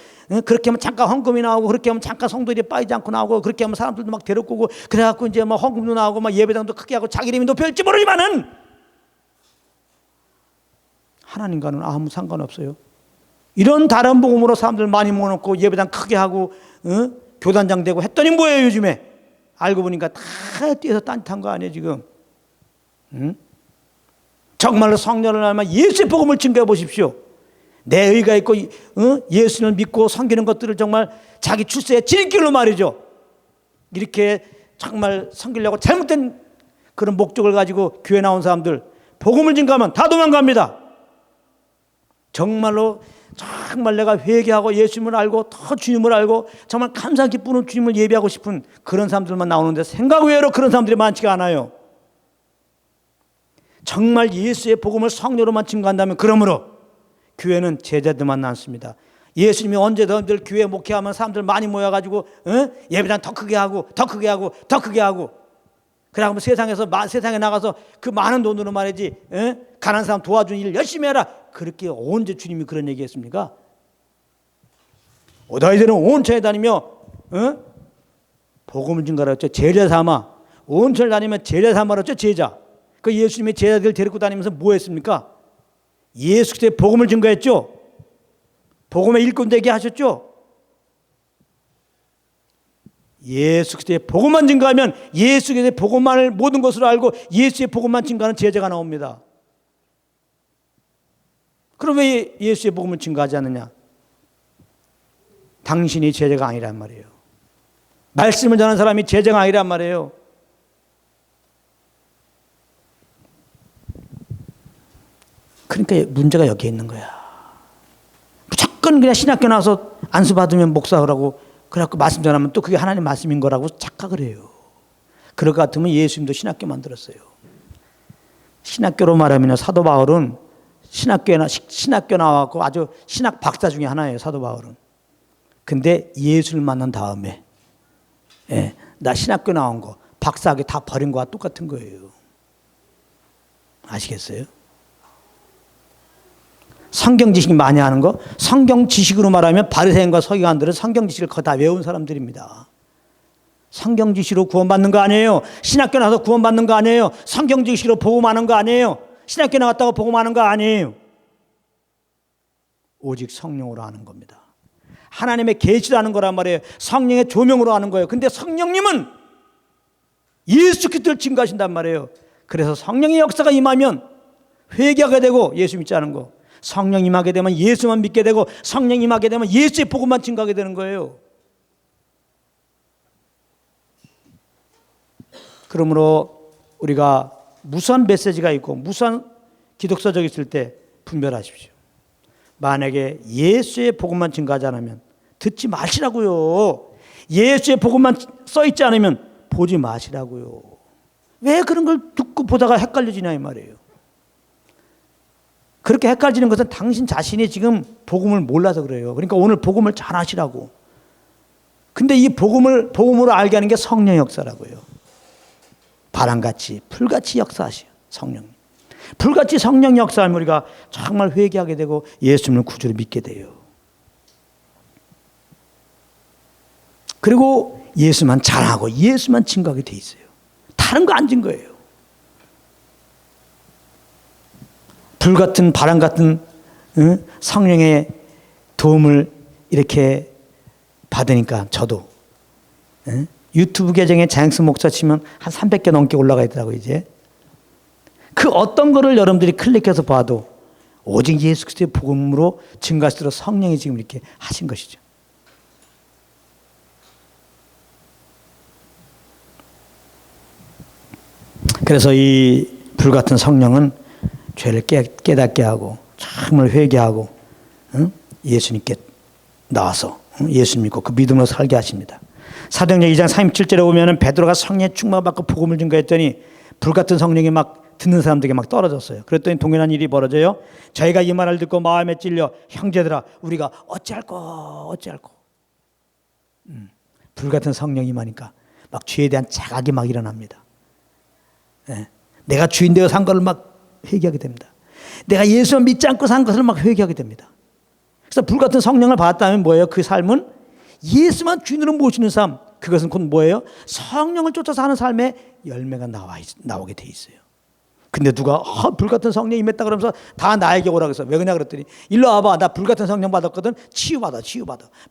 그렇게 하면 잠깐 헌금이 나오고 그렇게 하면 잠깐 성도들이 빠지지 않고 나오고 그렇게 하면 사람들도 막 데리고 오고 그래갖고 이제 막 헌금도 나오고 막 예배당도 크게 하고 자기 이름이 높여질지 모르지만은 하나님과는 아무 상관없어요. 이런 다른 복음으로 사람들 많이 모아놓고 예배당 크게 하고 교단장 되고 했더니 뭐예요 요즘에. 알고 보니까 다 뛰어서 딴짓한 거 아니에요 지금. 정말로 성령을 알면 예수의 복음을 증거해 보십시오. 내 의가 있고 예수를 믿고 섬기는 것들을 정말 자기 출세의 질길로 말이죠. 이렇게 정말 섬기려고 잘못된 그런 목적을 가지고 교회 나온 사람들 복음을 증거하면 다 도망갑니다. 정말로 정말 내가 회개하고 예수님을 알고 더 주님을 알고 정말 감사 기쁘는 주님을 예배하고 싶은 그런 사람들만 나오는데 생각 외로 그런 사람들이 많지가 않아요. 정말 예수의 복음을 성령으로만 증거한다면 그러므로 교회는 제자들만 남습니다. 예수님이 언제든지 교회 목회하면 사람들 많이 모여가지고 예배당 더 크게 하고 더 크게 하고 더 크게 하고 그래갖고 세상에 나가서 그 많은 돈으로 말이지 가난한 사람 도와주는 일 열심히 해라. 그렇게 언제 주님이 그런 얘기했습니까? 너희들은 온 천에 다니며 복음을 증거하라 했죠. 제자 삼아 온 천을 다니며 제자 삼아라 했죠. 제자. 그 예수님이 제자들 데리고 다니면서 뭐 했습니까? 예수 그리스도의 복음을 증거했죠. 복음의 일꾼 되게 하셨죠. 예수 그리스도의 복음만 증거하면 예수 그리스도의 복음만을 모든 것으로 알고 예수의 복음만 증거하는 제자가 나옵니다. 그럼 왜 예수의 복음을 증거하지 않느냐? 당신이 제자가 아니란 말이에요. 말씀을 전하는 사람이 제자가 아니란 말이에요. 그러니까 문제가 여기에 있는 거야. 무조건 그냥 신학교 나와서 안수 받으면 목사라고 그래갖고 말씀 전하면 또 그게 하나님 말씀인 거라고 착각을 해요. 그럴 것 같으면 예수님도 신학교 만들었어요. 신학교로 말하면 사도 바울은 신학교 나와갖고 아주 신학 박사 중에 하나예요. 사도 바울은. 근데 예수를 만난 다음에 나 신학교 나온 거 박사학위 다 버린 거와 똑같은 거예요. 아시겠어요? 성경 지식 많이 하는 거, 성경 지식으로 말하면 바리새인과 서기관들은 성경 지식을 거의 다 외운 사람들입니다. 성경 지식으로 구원받는 거 아니에요. 신학교 나와서 구원받는 거 아니에요. 성경 지식으로 복음하는 거 아니에요. 신학교 나왔다고 복음하는 거 아니에요. 오직 성령으로 하는 겁니다. 하나님의 계시로 하는 거란 말이에요. 성령의 조명으로 하는 거예요. 근데 성령님은 예수 그리스도를 증거하신단 말이에요. 그래서 성령의 역사가 임하면 회개하게 되고 예수 믿지 않은 거. 성령 임하게 되면 예수만 믿게 되고 성령 임하게 되면 예수의 복음만 증거하게 되는 거예요. 그러므로 우리가 무수한 메시지가 있고 무수한 기독서적이 있을 때 분별하십시오. 만약에 예수의 복음만 증거하지 않으면 듣지 마시라고요. 예수의 복음만 써있지 않으면 보지 마시라고요. 왜 그런 걸 듣고 보다가 헷갈려지냐 이 말이에요. 그렇게 헷갈리는 것은 당신 자신이 지금 복음을 몰라서 그래요. 그러니까 오늘 복음을 잘 하시라고. 근데 이 복음으로 알게 하는 게 성령 역사라고요. 바람같이 풀같이 역사하시오. 성령. 불같이 성령 역사하면 우리가 정말 회개하게 되고 예수님을 구주로 믿게 돼요. 그리고 예수만 잘하고 예수만 증거하게 돼 있어요. 다른 거 안 증거예요. 불같은 바람 같은 성령의 도움을 이렇게 받으니까 저도 유튜브 계정에 장익수 목사 치면 한 300개 넘게 올라가 있더라고요. 이제 그 어떤 거를 여러분들이 클릭해서 봐도 오직 예수 그리스도의 복음으로 증가할수록 성령이 지금 이렇게 하신 것이죠. 그래서 이 불같은 성령은 죄를 깨닫게 하고 정말 회개하고 예수님께 나와서 예수 믿고 그 믿음으로 살게 하십니다. 사도행전 2장 37절에 보면 베드로가 성령의 충만 받고 복음을 증거했더니 불같은 성령이 막 듣는 사람들에게 막 떨어졌어요. 그랬더니 동일한 일이 벌어져요. 저희가 이 말을 듣고 마음에 찔려 형제들아 우리가 어찌할꼬 불같은 성령이 임하니까 막 죄에 대한 자각이 막 일어납니다. 내가 주인 되어 산 것을 막 회개하게 됩니다. 내가 예수를 믿지 않고 산 것을 막 회개하게 됩니다. 그래서 불같은 성령을 받았다면 뭐예요? 그 삶은 예수만 주인으로 모시는 삶. 그것은 곧 뭐예요? 성령을 쫓아서 하는 삶의 열매가 나오게 돼 있어요. 근데 누가 불같은 성령이 임했다 그러면서 다 나에게 오라고 해서 왜 그러냐 그랬더니 일로 와봐. 나 불같은 성령 받았거든. 치유받아.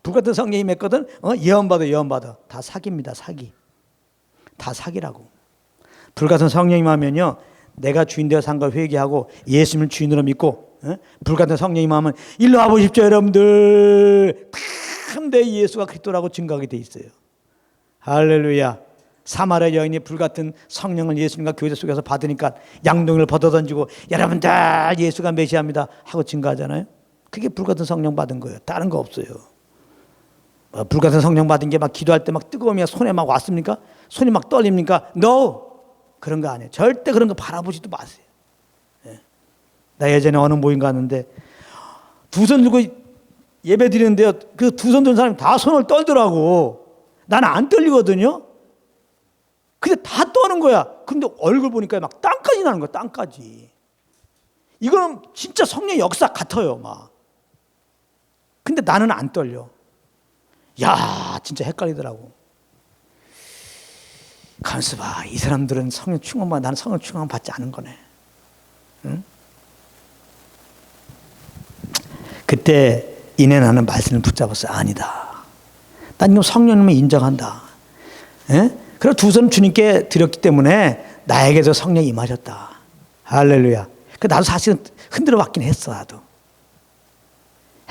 불같은 성령이 임했거든. 예언받아. 다 사기입니다. 사기. 다 사기라고. 불같은 성령이 임하면요. 내가 주인 되어 산 걸 회개하고 예수님을 주인으로 믿고 불같은 성령이 임하면 일로 와보십시오 여러분들. 근데 예수가 그리스도라고 증거하게 돼 있어요. 할렐루야. 사마리아 여인이 불같은 성령을 예수님과 교제 속에서 받으니까 양동이를 벗어던지고 여러분들 예수가 메시아입니다 하고 증거하잖아요. 그게 불같은 성령 받은 거예요. 다른 거 없어요. 불같은 성령 받은 게 막 기도할 때 막 뜨거우면 손에 막 왔습니까? 손이 막 떨립니까? No. 그런 거 아니에요. 절대 그런 거 바라보지도 마세요. 나 예전에 어느 모임 갔는데 두 손 들고 예배 드리는데요. 그 두 손 든 사람이 다 손을 떨더라고. 나는 안 떨리거든요. 근데 다 떠는 거야. 근데 얼굴 보니까 막 땀까지 나는 거야. 땀까지. 이거는 진짜 성령의 역사 같아요. 막. 근데 나는 안 떨려. 야, 진짜 헷갈리더라고. 가만있어 봐. 이 사람들은 성령 충만만 나는 성령 충만 받지 않은 거네. 응? 그때 이내 나는 말씀을 붙잡았어요. 아니다. 난 이거 성령님을 인정한다. 그래서 두 손 주님께 드렸기 때문에 나에게도 성령이 임하셨다. 할렐루야. 나도 사실은 흔들어 받긴 했어. 나도.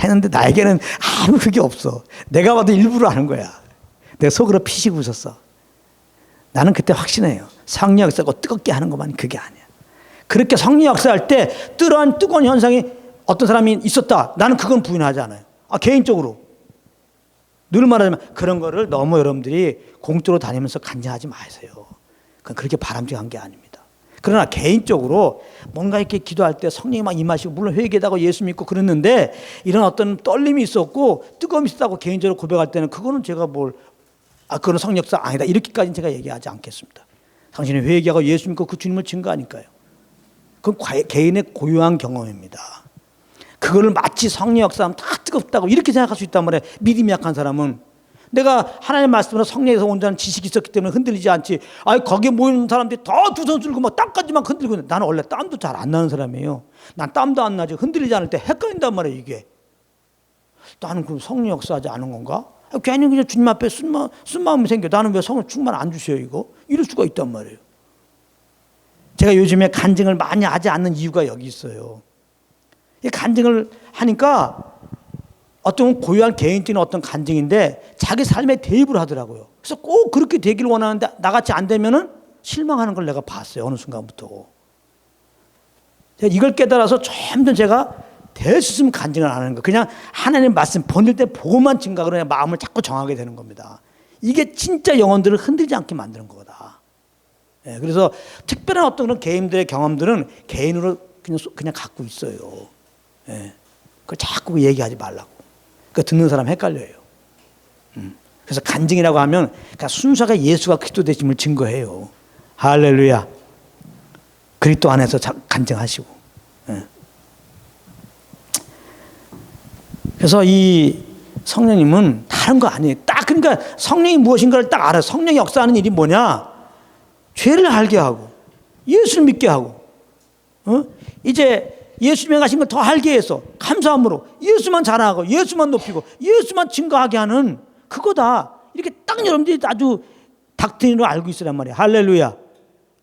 했는데 나에게는 아무 그게 없어. 내가 봐도 일부러 하는 거야. 내가 속으로 피시고 웃었어. 나는 그때 확신해요. 성령 역사고 뜨겁게 하는 것만 그게 아니야. 그렇게 성령 역사할 때 뜨거운 현상이 어떤 사람이 있었다. 나는 그건 부인하지 않아요. 개인적으로. 늘 말하지만 그런 거를 너무 여러분들이 공적으로 다니면서 간증하지 마세요. 그건 그렇게 바람직한 게 아닙니다. 그러나 개인적으로 뭔가 이렇게 기도할 때 성령이 막 임하시고 물론 회개하고 예수 믿고 그랬는데 이런 어떤 떨림이 있었고 뜨거움이 있었다고 개인적으로 고백할 때는 그거는 제가 그건 성령 역사 아니다. 이렇게까지는 제가 얘기하지 않겠습니다. 당신이 회개하고 예수 믿고 그 주님을 증거하니까요. 그건 개인의 고유한 경험입니다. 그거를 마치 성령 역사하면 다 뜨겁다고 이렇게 생각할 수 있단 말이에요. 믿음이 약한 사람은. 내가 하나님의 말씀으로 성령에서 온다는 지식이 있었기 때문에 흔들리지 않지. 거기에 모이는 사람들이 더 두 손 들고 막 땀까지 막 흔들고. 나는 원래 땀도 잘 안 나는 사람이에요. 난 땀도 안 나지. 흔들리지 않을 때 헷갈린단 말이에요. 이게. 나는 그럼 성령 역사하지 않은 건가? 괜히 그냥 주님 앞에 쓴 마음이 생겨. 나는 왜 성령 충만 안 주세요 이거? 이럴 수가 있단 말이에요. 제가 요즘에 간증을 많이 하지 않는 이유가 여기 있어요. 이 간증을 하니까 어떤 고유한 개인적인 어떤 간증인데 자기 삶에 대입을 하더라고요. 그래서 꼭 그렇게 되기를 원하는데 나같이 안 되면은 실망하는 걸 내가 봤어요. 어느 순간부터. 제가 이걸 깨달아서 점점 제가 될 수 있으면 간증을 안 하는 거예요. 그냥 하나님 말씀 번질 때 보고만 증각을 해 마음을 자꾸 정하게 되는 겁니다. 이게 진짜 영혼들을 흔들지 않게 만드는 거다. 그래서 특별한 어떤 그런 개인들의 경험들은 개인으로 그냥 갖고 있어요. 그걸 자꾸 얘기하지 말라고. 그 듣는 사람 헷갈려요. 그래서 간증이라고 하면 그러니까 순서가 예수가 그리스도 되심을 증거해요. 할렐루야. 그리스도 안에서 간증하시고. 그래서 이 성령님은 다른 거 아니에요. 딱 그러니까 성령이 무엇인가를 딱 알아요. 성령이 역사하는 일이 뭐냐? 죄를 알게 하고 예수를 믿게 하고 이제 예수님의 가신 걸 더 알게 해서 감사함으로 예수만 자랑하고 예수만 높이고 예수만 증거하게 하는 그거다. 이렇게 딱 여러분들이 아주 닥트린으로 알고 있으란 말이에요. 할렐루야.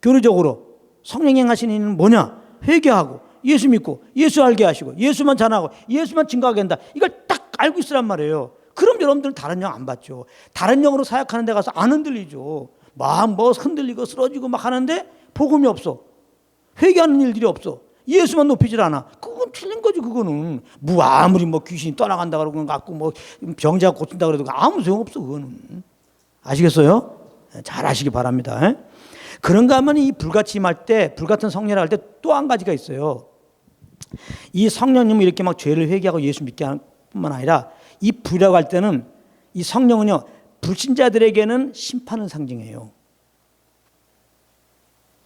교리적으로 성령이 행하시는 일은 뭐냐? 회개하고 예수 믿고 예수 알게 하시고 예수만 전하고 예수만 증거하게 한다. 이걸 딱 알고 있으란 말이에요. 그럼 여러분들은 다른 영 안 받죠. 다른 영으로 사역하는 데 가서 안 흔들리죠. 막 뭐 흔들리고 쓰러지고 막 하는데 복음이 없어. 회개하는 일들이 없어. 예수만 높이질 않아. 그건 틀린 거지. 그거는 아무리 뭐 귀신이 떠나간다 그러고 갖고 뭐 병자가 고친다 그래도 아무 소용 없어. 그거는 아시겠어요? 잘 아시기 바랍니다. 그런가 하면 이 불같이 임할 때, 불같은 성령을 할 때 또 한 가지가 있어요. 이 성령님은 이렇게 막 죄를 회개하고 예수 믿게 하는 뿐만 아니라 이 불이라고 할 때는 이 성령은요, 불신자들에게는 심판을 상징해요.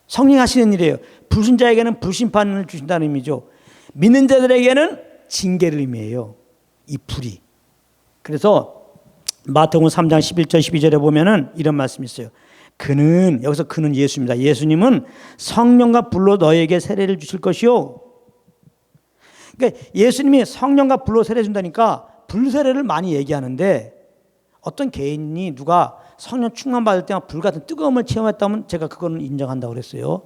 성령이 하시는 일이에요. 불신자에게는 불심판을 주신다는 의미죠. 믿는 자들에게는 징계를 의미해요. 이 불이. 그래서 마태복음 3장 11절 12절에 보면은 이런 말씀이 있어요. 그는, 여기서 그는 예수입니다. 예수님은 성령과 불로 너에게 세례를 주실 것이요. 그러니까 예수님이 성령과 불로 세례 준다니까 불세례를 많이 얘기하는데 어떤 개인이 누가 성령 충만 받을 때 불 같은 뜨거움을 체험했다면 제가 그거는 인정한다고 그랬어요.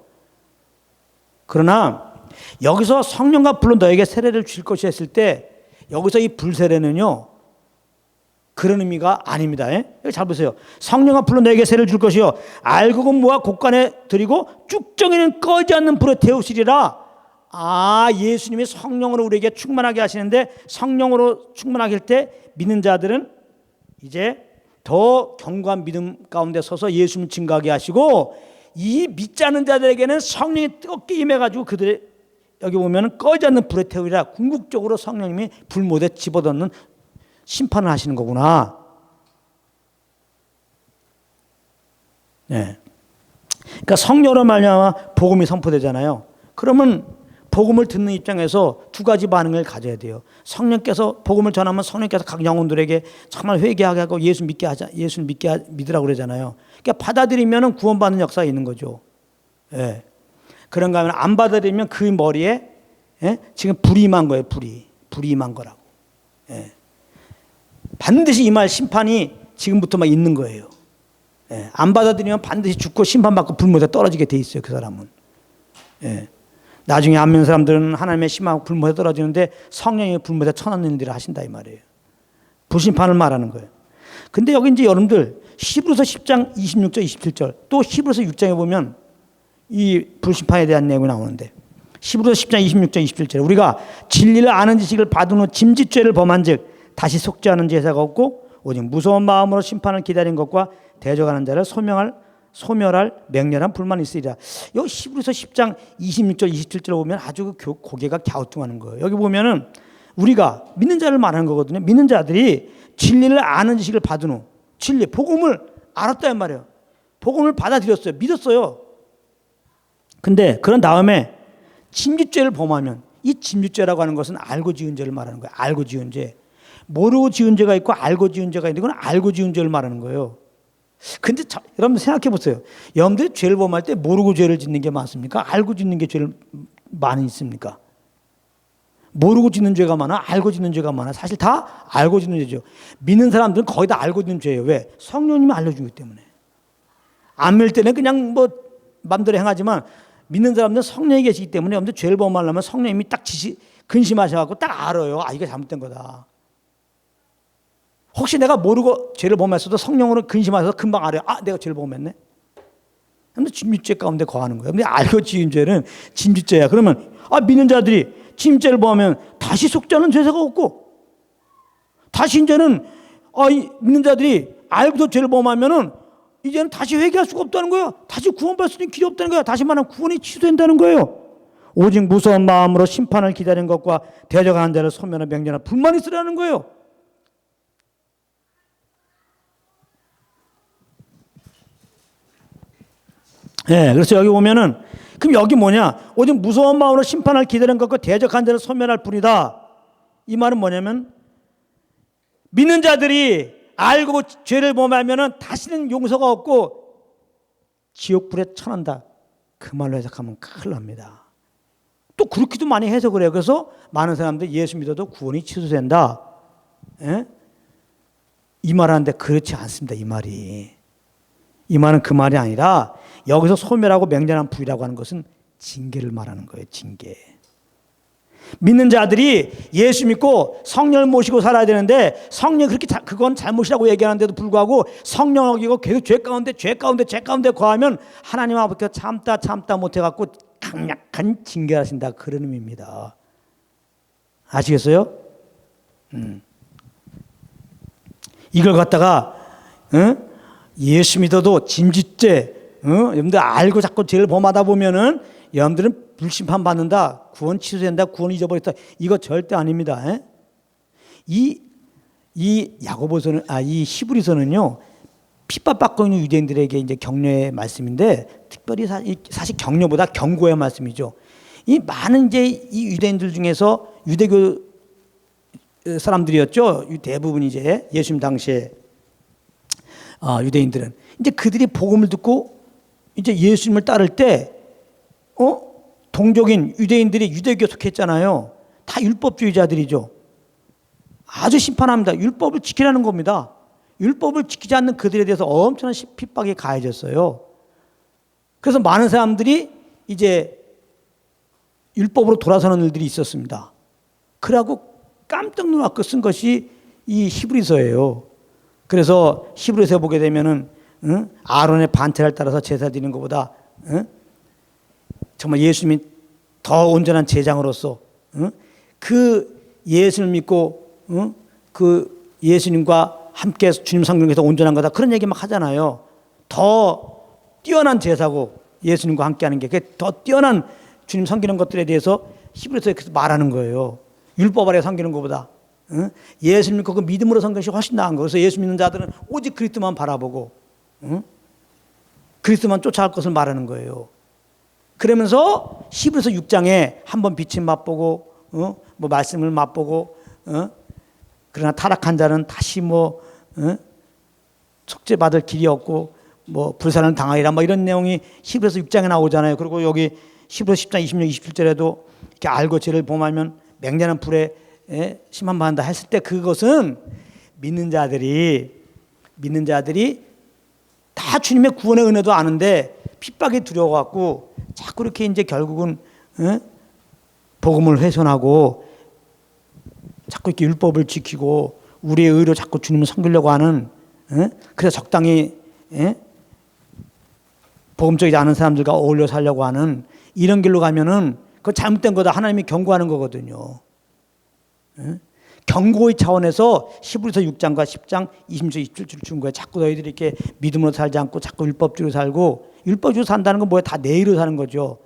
그러나 여기서 성령과 불로 너에게 세례를 주실 것이 했을 때 여기서 이 불세례는요 그런 의미가 아닙니다. 여기 잘 보세요. 성령과 불로 너에게 세례를 줄 것이요 알곡은 모아 곡간에 드리고 쭉정이는 꺼지 않는 불에 태우시리라. 예수님이 성령으로 우리에게 충만하게 하시는데 성령으로 충만하게 할 때 믿는 자들은 이제 더 견고한 믿음 가운데 서서 예수님 증거하게 하시고 이 믿지 않는 자들에게는 성령이 뜨겁게 임해가지고 그들의 여기 보면 꺼지 않는 불에 태우리라. 궁극적으로 성령님이 불못에 집어넣는 심판을 하시는 거구나. 네. 그러니까 성령으로 말미암아 복음이 선포되잖아요. 그러면 복음을 듣는 입장에서 두 가지 반응을 가져야 돼요. 성령께서 복음을 전하면 성령께서 각 영혼들에게 정말 회개하게 하고 예수 믿게 하자, 예수 믿으라고 그러잖아요. 그러니까 받아들이면 구원받는 역사가 있는 거죠. 예. 그런가 하면 안 받아들이면 그 머리에 지금 불이 임한 거예요. 불이 임한 거라고. 예. 반드시 임할 심판이 지금부터 막 있는 거예요. 예. 안 받아들이면 반드시 죽고 심판받고 불못에 떨어지게 돼 있어요. 그 사람은. 예. 나중에 안 믿는 사람들은 하나님의 심하고 불못에 떨어지는데 성령이 불못에 쳐넣는 일들을 하신다 이 말이에요. 불심판을 말하는 거예요. 근데 여기 이제 여러분들 히브리서 10장 26절 27절 또 히브리서 6장에 보면 이 불심판에 대한 내용이 나오는데 히브리서 10장 26절 27절 우리가 진리를 아는 지식을 받은 후 짐짓죄를 범한 즉 다시 속지 않은 제사가 없고 오직 무서운 마음으로 심판을 기다린 것과 대적하는 자를 소멸할 맹렬한 불만이 있으리라. 여기 히브리서 10장 26절 27절 보면 아주 고개가 갸우뚱하는 거예요. 여기 보면은 우리가 믿는 자를 말하는 거거든요. 믿는 자들이 진리를 아는 지식을 받은 후 진리 복음을 알았단 말이에요. 복음을 받아들였어요. 믿었어요. 근데 그런 다음에 짐짓죄를 범하면 이 짐짓죄라고 하는 것은 알고 지은 죄를 말하는 거예요. 알고 지은 죄. 모르고 지은 죄가 있고 알고 지은 죄가 있는데 그건 알고 지은 죄를 말하는 거예요. 근데 여러분 생각해 보세요. 여러분들이 죄를 범할 때 모르고 죄를 짓는 게 많습니까? 알고 짓는 게 죄를 많이 있습니까? 모르고 짓는 죄가 많아? 알고 짓는 죄가 많아? 사실 다 알고 짓는 죄죠. 믿는 사람들은 거의 다 알고 짓는 죄예요. 왜? 성령님이 알려주기 때문에. 안 믿을 때는 그냥 뭐 마음대로 행하지만 믿는 사람들은 성령이 계시기 때문에 여러분들 죄를 범하려면 성령님이 딱 근심하셔갖고 딱 알아요. 이게 잘못된 거다. 혹시 내가 모르고 죄를 범했어도 성령으로 근심하셔서 금방 알아요. 내가 죄를 범했네. 근데 짐짓죄 가운데 거하는 거예요. 근데 알고 지은 죄는 짐짓죄야. 그러면 믿는 자들이 짐짓죄를 범하면 다시 속지 않은 죄사가 없고 다시 이제는 믿는 자들이 알고도 죄를 범하면은 이제는 다시 회개할 수가 없다는 거예요. 다시 구원받을 수 있는 길이 없다는 거예요. 다시 말하면 구원이 취소된다는 거예요. 오직 무서운 마음으로 심판을 기다리는 것과 대적하는 자를 소멸하는 맹렬한 불만이 있으라는 거예요. 네, 그래서 여기 보면은 그럼 여기 뭐냐? 오직 무서운 마음으로 심판을 기다리는 것과 대적한 자를 소멸할 뿐이다. 이 말은 뭐냐면 믿는 자들이 알고 죄를 범하면은 다시는 용서가 없고 지옥불에 처한다. 그 말로 해석하면 큰일 납니다. 또 그렇게도 많이 해석을 해요. 그래서 많은 사람들이 예수 믿어도 구원이 취소된다. 예? 이 말하는데 그렇지 않습니다. 이 말이. 이 말은 그 말이 아니라 여기서 소멸하고 맹렬한 불이라고 하는 것은 징계를 말하는 거예요. 징계. 믿는 자들이 예수 믿고 성령을 모시고 살아야 되는데 성령 그렇게 그건 잘못이라고 얘기하는데도 불구하고 성령을 어기고 계속 죄 가운데 거하면 하나님 아버지가 참다 못해갖고 강력한 징계하신다 그런 의미입니다. 아시겠어요? 이걸 갖다가 예수 믿어도 짐짓죄 여러분들 알고 자꾸 죄를 범하다 보면은 여러분들은 불심판 받는다, 구원 취소된다, 구원 잊어버렸다, 이거 절대 아닙니다. 이 야고보서는 이 히브리서는요 핍박받고 있는 유대인들에게 이제 격려의 말씀인데 특별히 사실 격려보다 경고의 말씀이죠. 이 많은 이제 이 유대인들 중에서 유대교 사람들이었죠. 대부분 이제 예수님 당시에 유대인들은 이제 그들이 복음을 듣고 이제 예수님을 따를 때 동족인 유대인들이 유대교에 속했잖아요. 다 율법주의자들이죠. 아주 심판합니다. 율법을 지키라는 겁니다. 율법을 지키지 않는 그들에 대해서 엄청난 핍박이 가해졌어요. 그래서 많은 사람들이 이제 율법으로 돌아서는 일들이 있었습니다. 그러고 깜짝 놀라고 쓴 것이 이 히브리서예요. 그래서 히브리서에 보게 되면은 아론의 반태를 따라서 제사 드리는 것보다 정말 예수님이 더 온전한 제장으로서 그 예수를 믿고 그 예수님과 함께 주님 성경에서 온전한 거다 그런 얘기 막 하잖아요. 더 뛰어난 제사고 예수님과 함께하는 게 더 뛰어난 주님 섬기는 것들에 대해서 히브리서에 말하는 거예요. 율법 아래 섬기는 것보다 예수 믿고 그 믿음으로 섬기는 것이 훨씬 나은 거예요. 그래서 예수 믿는 자들은 오직 그리스도만 바라보고 그리스도만 쫓아갈 것을 말하는 거예요. 그러면서 히브리서 6장에 한번 빛을 맛보고 뭐 말씀을 맛보고 그러나 타락한 자는 다시 뭐 속죄받을 길이 없고 뭐 불사를 당하리라 뭐 이런 내용이 히브리서 6장에 나오잖아요. 그리고 여기 히브리서 10장 26, 27절에도 이렇게 알고 죄를 범하면 맹렬한 불에 심판받는다 했을 때 그것은 믿는 자들이 다 주님의 구원의 은혜도 아는데 핍박이 두려워갖고 자꾸 이렇게 이제 결국은 복음을 훼손하고 자꾸 이렇게 율법을 지키고 우리의 의로 자꾸 주님을 섬기려고 하는 그래서 적당히 복음적이지 않은 사람들과 어울려 살려고 하는 이런 길로 가면은 그건 잘못된 거다. 하나님이 경고하는 거거든요. 경고의 차원에서 히브리서 6장과 10장 26절 27절을 준 거예요. 자꾸 너희들이 이렇게 믿음으로 살지 않고 자꾸 율법주의로 살고 율법주의로 산다는 건 뭐야? 다 내 의로 사는 거죠.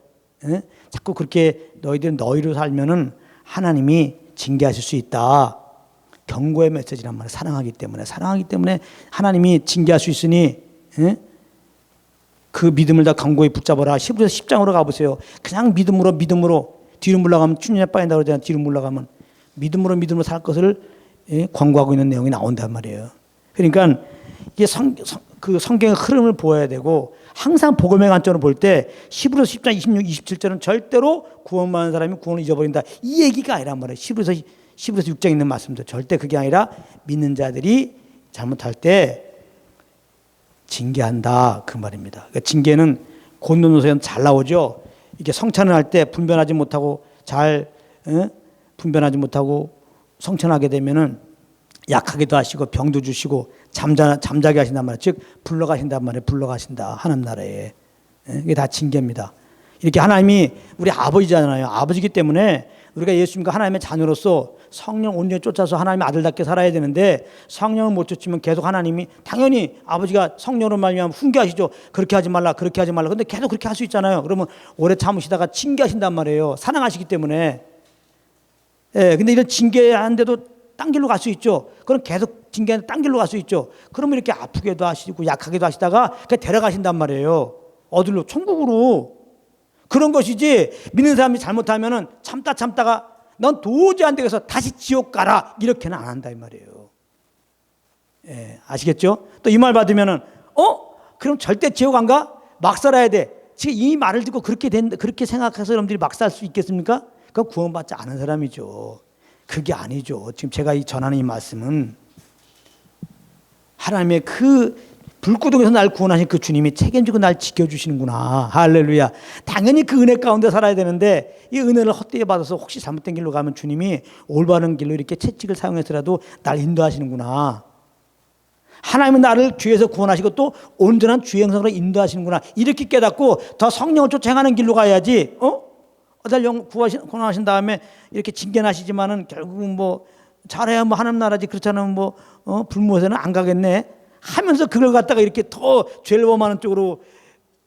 자꾸 그렇게 너희들은 너희로 살면은 하나님이 징계하실 수 있다. 경고의 메시지란 말이에요. 사랑하기 때문에 하나님이 징계할 수 있으니 그 믿음을 다 경고에 붙잡아라. 히브리서 10장으로 가보세요. 그냥 믿음으로 뒤로 물러가면 쭈니에 빠진다고 그러잖아요. 뒤로 물러가면 믿음으로 살 것을 권고하고 있는 내용이 나온단 말이에요. 그러니까 이게 그 성경의 흐름을 보아야 되고 항상 복음의 관점으로 볼 때 히브리서 10장 26, 27절은 절대로 구원받는 사람이 구원을 잊어버린다. 이 얘기가 아니란 말이에요. 히브리서 6장에 있는 말씀도 절대 그게 아니라 믿는 자들이 잘못할 때 징계한다 그 말입니다. 그러니까 징계는 고린도서에는 잘 나오죠. 이게 성찬을 할 때 분별하지 못하고 분별하지 못하고 성찬하게 되면은 약하게도 하시고 병도 주시고 잠자게 하신단 말이에요. 즉 불러가신단 말이에요. 불러가신다 하나님 나라에. 이게 다 징계입니다. 이렇게 하나님이 우리 아버지잖아요. 아버지기 때문에 우리가 예수님과 하나님의 자녀로서 성령 온전히 쫓아서 하나님의 아들답게 살아야 되는데 성령을 못 쫓으면 계속 하나님이 당연히 아버지가 성령으로 말미암아 훈계하시죠. 그렇게 하지 말라. 근데 계속 그렇게 할 수 있잖아요. 그러면 오래 참으시다가 징계하신단 말이에요. 사랑하시기 때문에. 근데 이런 징계하는데도 딴 길로 갈 수 있죠. 그럼 계속 징계하는데 딴 길로 갈 수 있죠. 그러면 이렇게 아프게도 하시고 약하게도 하시다가 데려가신단 말이에요. 어디로? 천국으로. 그런 것이지 믿는 사람이 잘못하면은 참다가 넌 도저히 안 되겠어 다시 지옥 가라 이렇게는 안 한다 이 말이에요. 아시겠죠? 또 이 말 받으면은 그럼 절대 지옥 안 가? 막 살아야 돼. 지금 이 말을 듣고 그렇게 생각해서 여러분들이 막 살 수 있겠습니까? 그건 구원받지 않은 사람이죠. 그게 아니죠. 지금 제가 전하는 이 말씀은 하나님의 그 불구덩이에서 날 구원하신 그 주님이 책임지고 날 지켜주시는구나. 할렐루야. 당연히 그 은혜 가운데 살아야 되는데 이 은혜를 헛되이 받아서 혹시 잘못된 길로 가면 주님이 올바른 길로 이렇게 채찍을 사용해서라도 날 인도하시는구나. 하나님은 나를 죄에서 구원하시고 또 온전한 주의 형상으로 인도하시는구나. 이렇게 깨닫고 더 성령을 쫓아 행하는 길로 가야지. 날 구원하신 다음에 이렇게 징계하시지만은 결국은 뭐 잘해야 뭐 하나님 나라지 그렇지 않으면 뭐 불모에서는 안 가겠네 하면서 그걸 갖다가 이렇게 더 죄를 범하는 쪽으로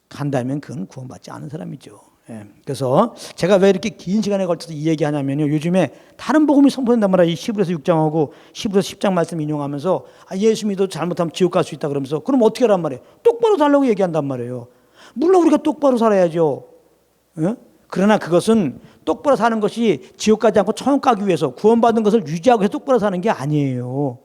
간다면 그건 구원받지 않은 사람이죠. 예. 그래서 제가 왜 이렇게 긴 시간에 걸쳐서 이 얘기하냐면요, 요즘에 다른 복음이 선포된단 말이에요. 이 히브리서 6장하고 히브리서 10장 말씀 인용하면서 예수 믿어 잘못하면 지옥 갈 수 있다 그러면서 그럼 어떻게 하란 말이에요? 똑바로 살라고 얘기한단 말이에요. 물론 우리가 똑바로 살아야죠. 예? 그러나 그것은 똑바로 사는 것이 지옥 가지 않고 천국 가기 위해서 구원받은 것을 유지하고 해서 똑바로 사는 게 아니에요.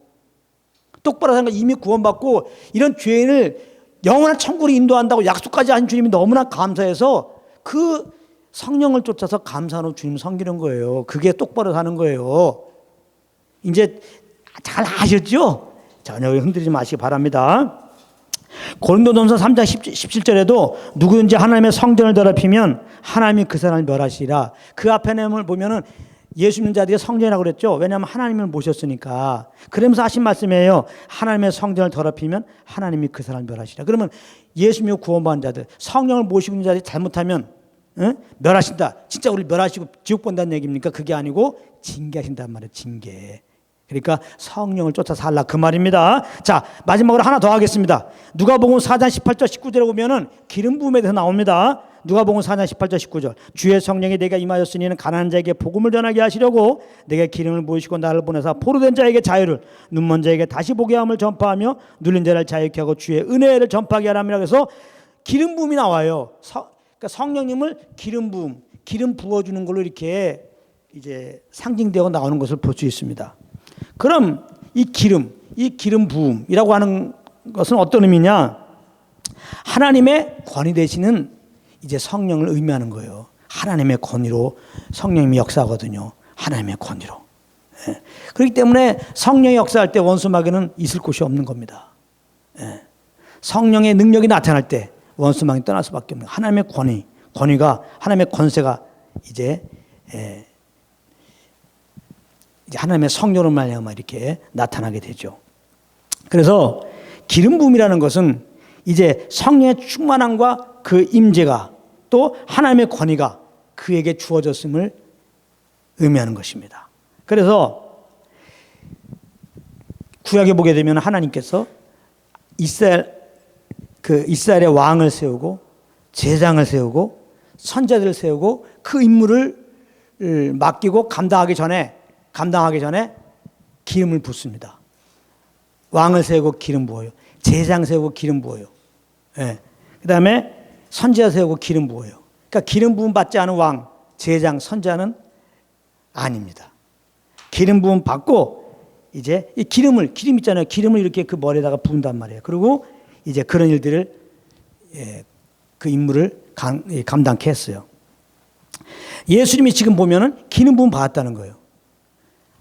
똑바로 사는 건 이미 구원받고 이런 죄인을 영원한 천국으로 인도한다고 약속까지 하신 주님이 너무나 감사해서 그 성령을 쫓아서 감사하는 주님 섬기는 거예요. 그게 똑바로 사는 거예요. 이제 잘 아셨죠? 전혀 흔들리지 마시기 바랍니다. 고린도전서 3장 17절에도 누구든지 하나님의 성전을 더럽히면 하나님이 그 사람을 멸하시리라. 그 앞에 내용을 보면은 예수 믿는 자들이 성전이라고 그랬죠. 왜냐하면 하나님을 모셨으니까. 그러면서 하신 말씀이에요. 하나님의 성전을 더럽히면 하나님이 그 사람을 멸하시리라. 그러면 예수 믿고 구원받은 자들, 성령을 모시고 있는 자들이 잘못하면 멸하신다. 진짜 우리 멸하시고 지옥 본다는 얘기입니까? 그게 아니고 징계하신단 말이에요. 징계. 그러니까 성령을 쫓아 살라 그 말입니다. 자, 마지막으로 하나 더 하겠습니다. 누가복음 4장 18절 19절에 보면은 기름 부음에 대해서 나옵니다. 누가복음 4장 18절 19절. 주의 성령이 내게 임하였으니 이는 가난한 자에게 복음을 전하게 하시려고 내게 기름을 부으시고 나를 보내사 포로된 자에게 자유를, 눈먼 자에게 다시 보게 함을 전파하며 눌린 자를 자유케 하고 주의 은혜를 전파하게 하라며. 그래서 기름 부음이 나와요. 그러니까 성령님을 기름 부음, 기름 부어주는 걸로 이렇게 이제 상징되어 나오는 것을 볼 수 있습니다. 그럼 이 기름 부음이라고 하는 것은 어떤 의미냐? 하나님의 권위 되시는 이제 성령을 의미하는 거예요. 하나님의 권위로 성령님이 역사하거든요. 하나님의 권위로. 예. 그렇기 때문에 성령이 역사할 때 원수마귀는 있을 곳이 없는 겁니다. 예. 성령의 능력이 나타날 때 원수마귀는 떠날 수밖에 없는 거예요. 하나님의 권위가 하나님의 권세가 이제 하나님의 성령으로 말미암아 이렇게 나타나게 되죠. 그래서 기름 부음이라는 것은 이제 성령의 충만함과 그 임재가 또 하나님의 권위가 그에게 주어졌음을 의미하는 것입니다. 그래서 구약에 보게 되면 하나님께서 이스라엘의 왕을 세우고 제장을 세우고 선자들을 세우고 그 임무를 맡기고 감당하기 전에 기름을 붓습니다. 왕을 세우고 기름 부어요. 제장 세우고 기름 부어요. 예. 그 다음에 선지자 세우고 기름 부어요. 그러니까 기름 부음 받지 않은 왕, 제장, 선자는 아닙니다. 기름 부음 받고 이제 이 기름 있잖아요. 기름을 이렇게 그 머리에다가 부은단 말이에요. 그리고 이제 그런 일들을 그 임무를 감당케 했어요. 예수님이 지금 보면은 기름 부음 받았다는 거예요.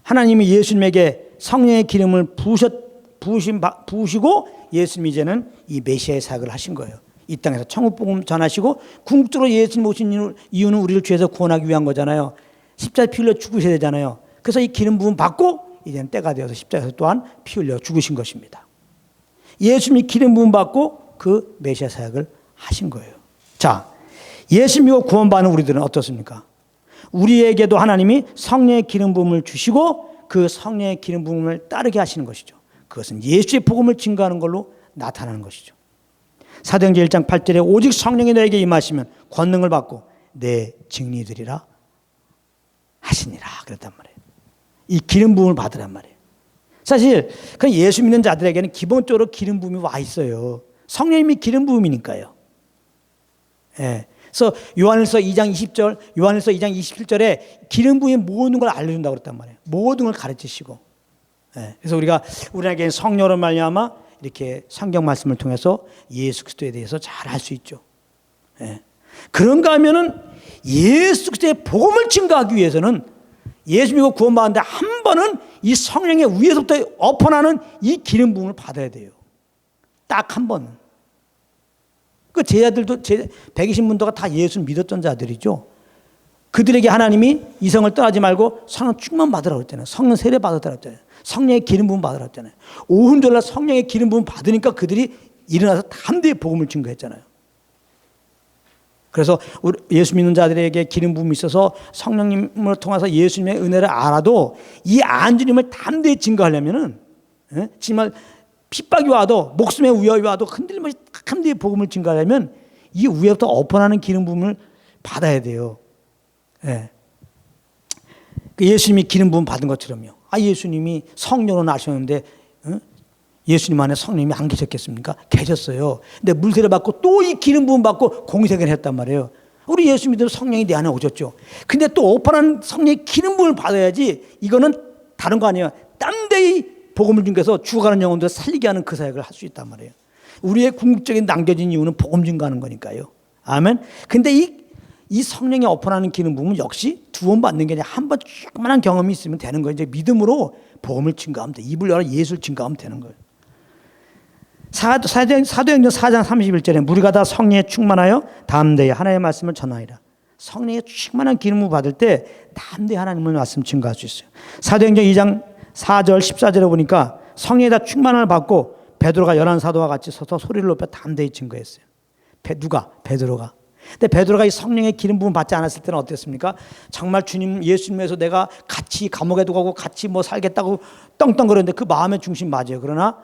하나님이 예수님에게 성령의 기름을 부으시고 예수님이 이제는 이 메시아의 사역을 하신 거예요. 이 땅에서 천국 복음 전하시고 궁극적으로 예수님 오신 이유는 우리를 죄에서 구원하기 위한 거잖아요. 십자가에 피 흘려 죽으셔야 되잖아요. 그래서 이 기름 부음 받고 이제는 때가 되어서 십자가에서 또한 피 흘려 죽으신 것입니다. 예수님이 기름 부음 받고 그 메시아 사역을 하신 거예요. 자, 예수 믿고 구원받는 우리들은 어떻습니까? 우리에게도 하나님이 성령의 기름 부음을 주시고 그 성령의 기름 부음을 따르게 하시는 것이죠. 그것은 예수의 복음을 증거하는 걸로 나타나는 것이죠. 사도행전 1장 8절에 오직 성령이 너에게 임하시면 권능을 받고 내 증인이 되리라 하시니라 그랬단 말이에요. 이 기름 부음을 받으란 말이에요. 사실 그 예수 믿는 자들에게는 기본적으로 기름 부음이 와 있어요. 성령님이 기름 부음이니까요. 예. 그래서 요한일서 2장 20절, 요한일서 2장 27절에 기름 부음이 모든 걸 알려준다고 그랬단 말이에요. 모든 걸 가르치시고. 예. 그래서 우리에게 성령으로 말미암아 이렇게 성경 말씀을 통해서 예수 그리스도에 대해서 잘 알 수 있죠. 예. 그런가 하면은 예수 그리스도의 복음을 증거하기 위해서는 예수 믿고 구원받는데 한 번은 이 성령의 위에서부터 엎어나는 이 기름 부음을 받아야 돼요. 딱 한 번. 그 제자들도 120문도가 다 예수를 믿었던 자들이죠. 그들에게 하나님이 이성을 떠나지 말고 성령 충만 받으라고 했잖아요. 성령 세례 받으라고 했잖아요. 성령의 기름 부음 받으라고 했잖아요. 오순절날 성령의 기름 부음 받으니까 그들이 일어나서 담대히 복음을 증거했잖아요. 그래서 예수 믿는 자들에게 기름 부음이 있어서 성령님을 통해서 예수님의 은혜를 알아도 이 안주님을 담대히 증거하려면은 정말 핍박이 와도 목숨의 위협이 와도 흔들림없이 담대히 복음을 증거하려면 이 위에부터 엎어나는 기름 부음을 받아야 돼요. 예. 예수님이 기름 부음 받은 것처럼요. 예수님이 성령으로 나셨는데 예수님 안에 성령님이 안 계셨겠습니까? 계셨어요. 근데 물세례 받고 또 이 기름 부음 받고 공생을 했단 말이에요. 우리 예수 믿으면 성령이 내 안에 오셨죠. 근데 또 오판한 성령의 기름 부음을 받아야지. 이거는 다른 거 아니에요. 담대히 복음을 증거해서 죽어가는 영혼들 살리게 하는 그 사역을 할 수 있단 말이에요. 우리의 궁극적인 남겨진 이유는 복음 증거하는 거니까요. 아멘. 근데 이 성령의 오픈하는 기름 부음은 역시 두 번 받는 게 아니라 한 번 조그만한 경험이 있으면 되는 거예요. 이제 믿음으로 복음을 증거하면 돼. 입을 열어 예수를 증거하면 되는 거예요. 사도행전 4장 31절에 무리가 다 성령에 충만하여 담대히 하나님의 말씀을 전하리라. 성령에 충만한 기름을 받을 때 담대히 하나님의 말씀 증거할 수 있어요. 사도행전 2장 4절 14절에 보니까 성령에 다 충만함을 받고 베드로가 11 사도와 같이 서서 소리를 높여 담대히 증거했어요. 누가? 베드로가. 근데 베드로가 이 성령의 기름 부음 받지 않았을 때는 어땠습니까? 정말 주님 예수님에서 내가 같이 감옥에도 가고 같이 뭐 살겠다고 떵떵거렸는데 그 마음의 중심 맞아요. 그러나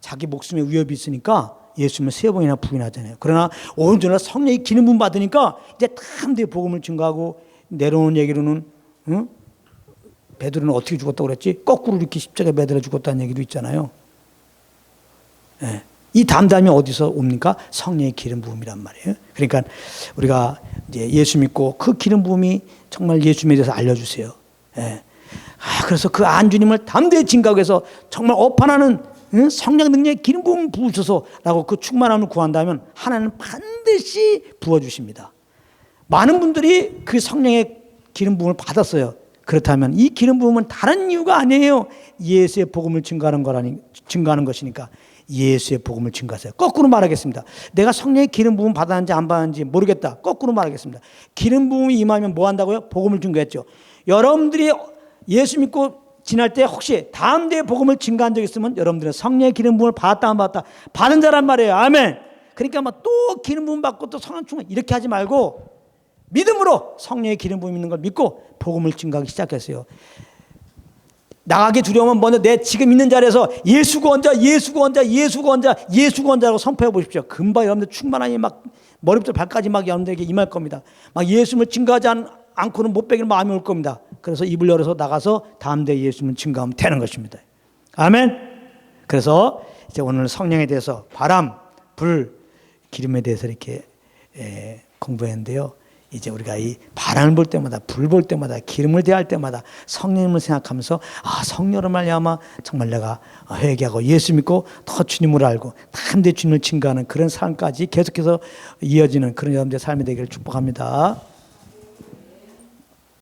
자기 목숨에 위협이 있으니까 예수님을 3번이나 부인하잖아요. 그러나 오늘날 성령의 기름 부음 받으니까 이제 담대히 복음을 증거하고 내려오는 얘기로는 베드로는 어떻게 죽었다고 그랬지? 거꾸로 이렇게 십자가에 매달려 죽었다는 얘기도 있잖아요. 네. 이 담담이 어디서 옵니까? 성령의 기름 부음이란 말이에요. 그러니까 우리가 이제 예수 믿고 그 기름 부음이 정말 예수님에 대해서 알려주세요. 네. 그래서 그 안주님을 담대히 증거하기 위해서 정말 오판하는 성령 능력의 기름 부음 부으셔서라고 그 충만함을 구한다면 하나님은 반드시 부어주십니다. 많은 분들이 그 성령의 기름 부음을 받았어요. 그렇다면 이 기름 부음은 다른 이유가 아니에요. 예수의 복음을 증거하는 것이니까 예수의 복음을 증거하세요. 거꾸로 말하겠습니다. 내가 성령의 기름 부음 받았는지 안 받았는지 모르겠다. 거꾸로 말하겠습니다. 기름 부음이 임하면 뭐 한다고요? 복음을 증거했죠. 여러분들이 예수 믿고 지날 때 혹시 담대히 복음을 증거한 적 있으면 여러분들은 성령의 기름 부음을 받았다 안 받았다 받은 자란 말이에요. 아멘. 그러니까 또 기름 부음 받고 또 성령 충만 이렇게 하지 말고 믿음으로 성령의 기름 부음 있는 걸 믿고 복음을 증거하기 시작했어요. 나가기 두려우면 먼저 내 지금 있는 자리에서 예수 구원자, 예수 구원자, 예수 구원자, 예수 구원자라고 선포해 보십시오. 금방 여러분들 충만하니 막 머리부터 발까지 막 여러분들에게 임할 겁니다. 막 예수님을 증거하지 않고는 못 베길 마음이 올 겁니다. 그래서 입을 열어서 나가서 담대히 예수님을 증거하면 되는 것입니다. 아멘. 그래서 이제 오늘 성령에 대해서 바람, 불, 기름에 대해서 이렇게 공부했는데요. 이제 우리가 이 바람을 볼 때마다 불 볼 때마다 기름을 대할 때마다 성령님을 생각하면서 성령으로 말미암아 정말 내가 회개하고 예수 믿고 더 주님을 알고 담대히 주님을 증거하는 그런 삶까지 계속해서 이어지는 그런 여러분들의 삶이 되기를 축복합니다.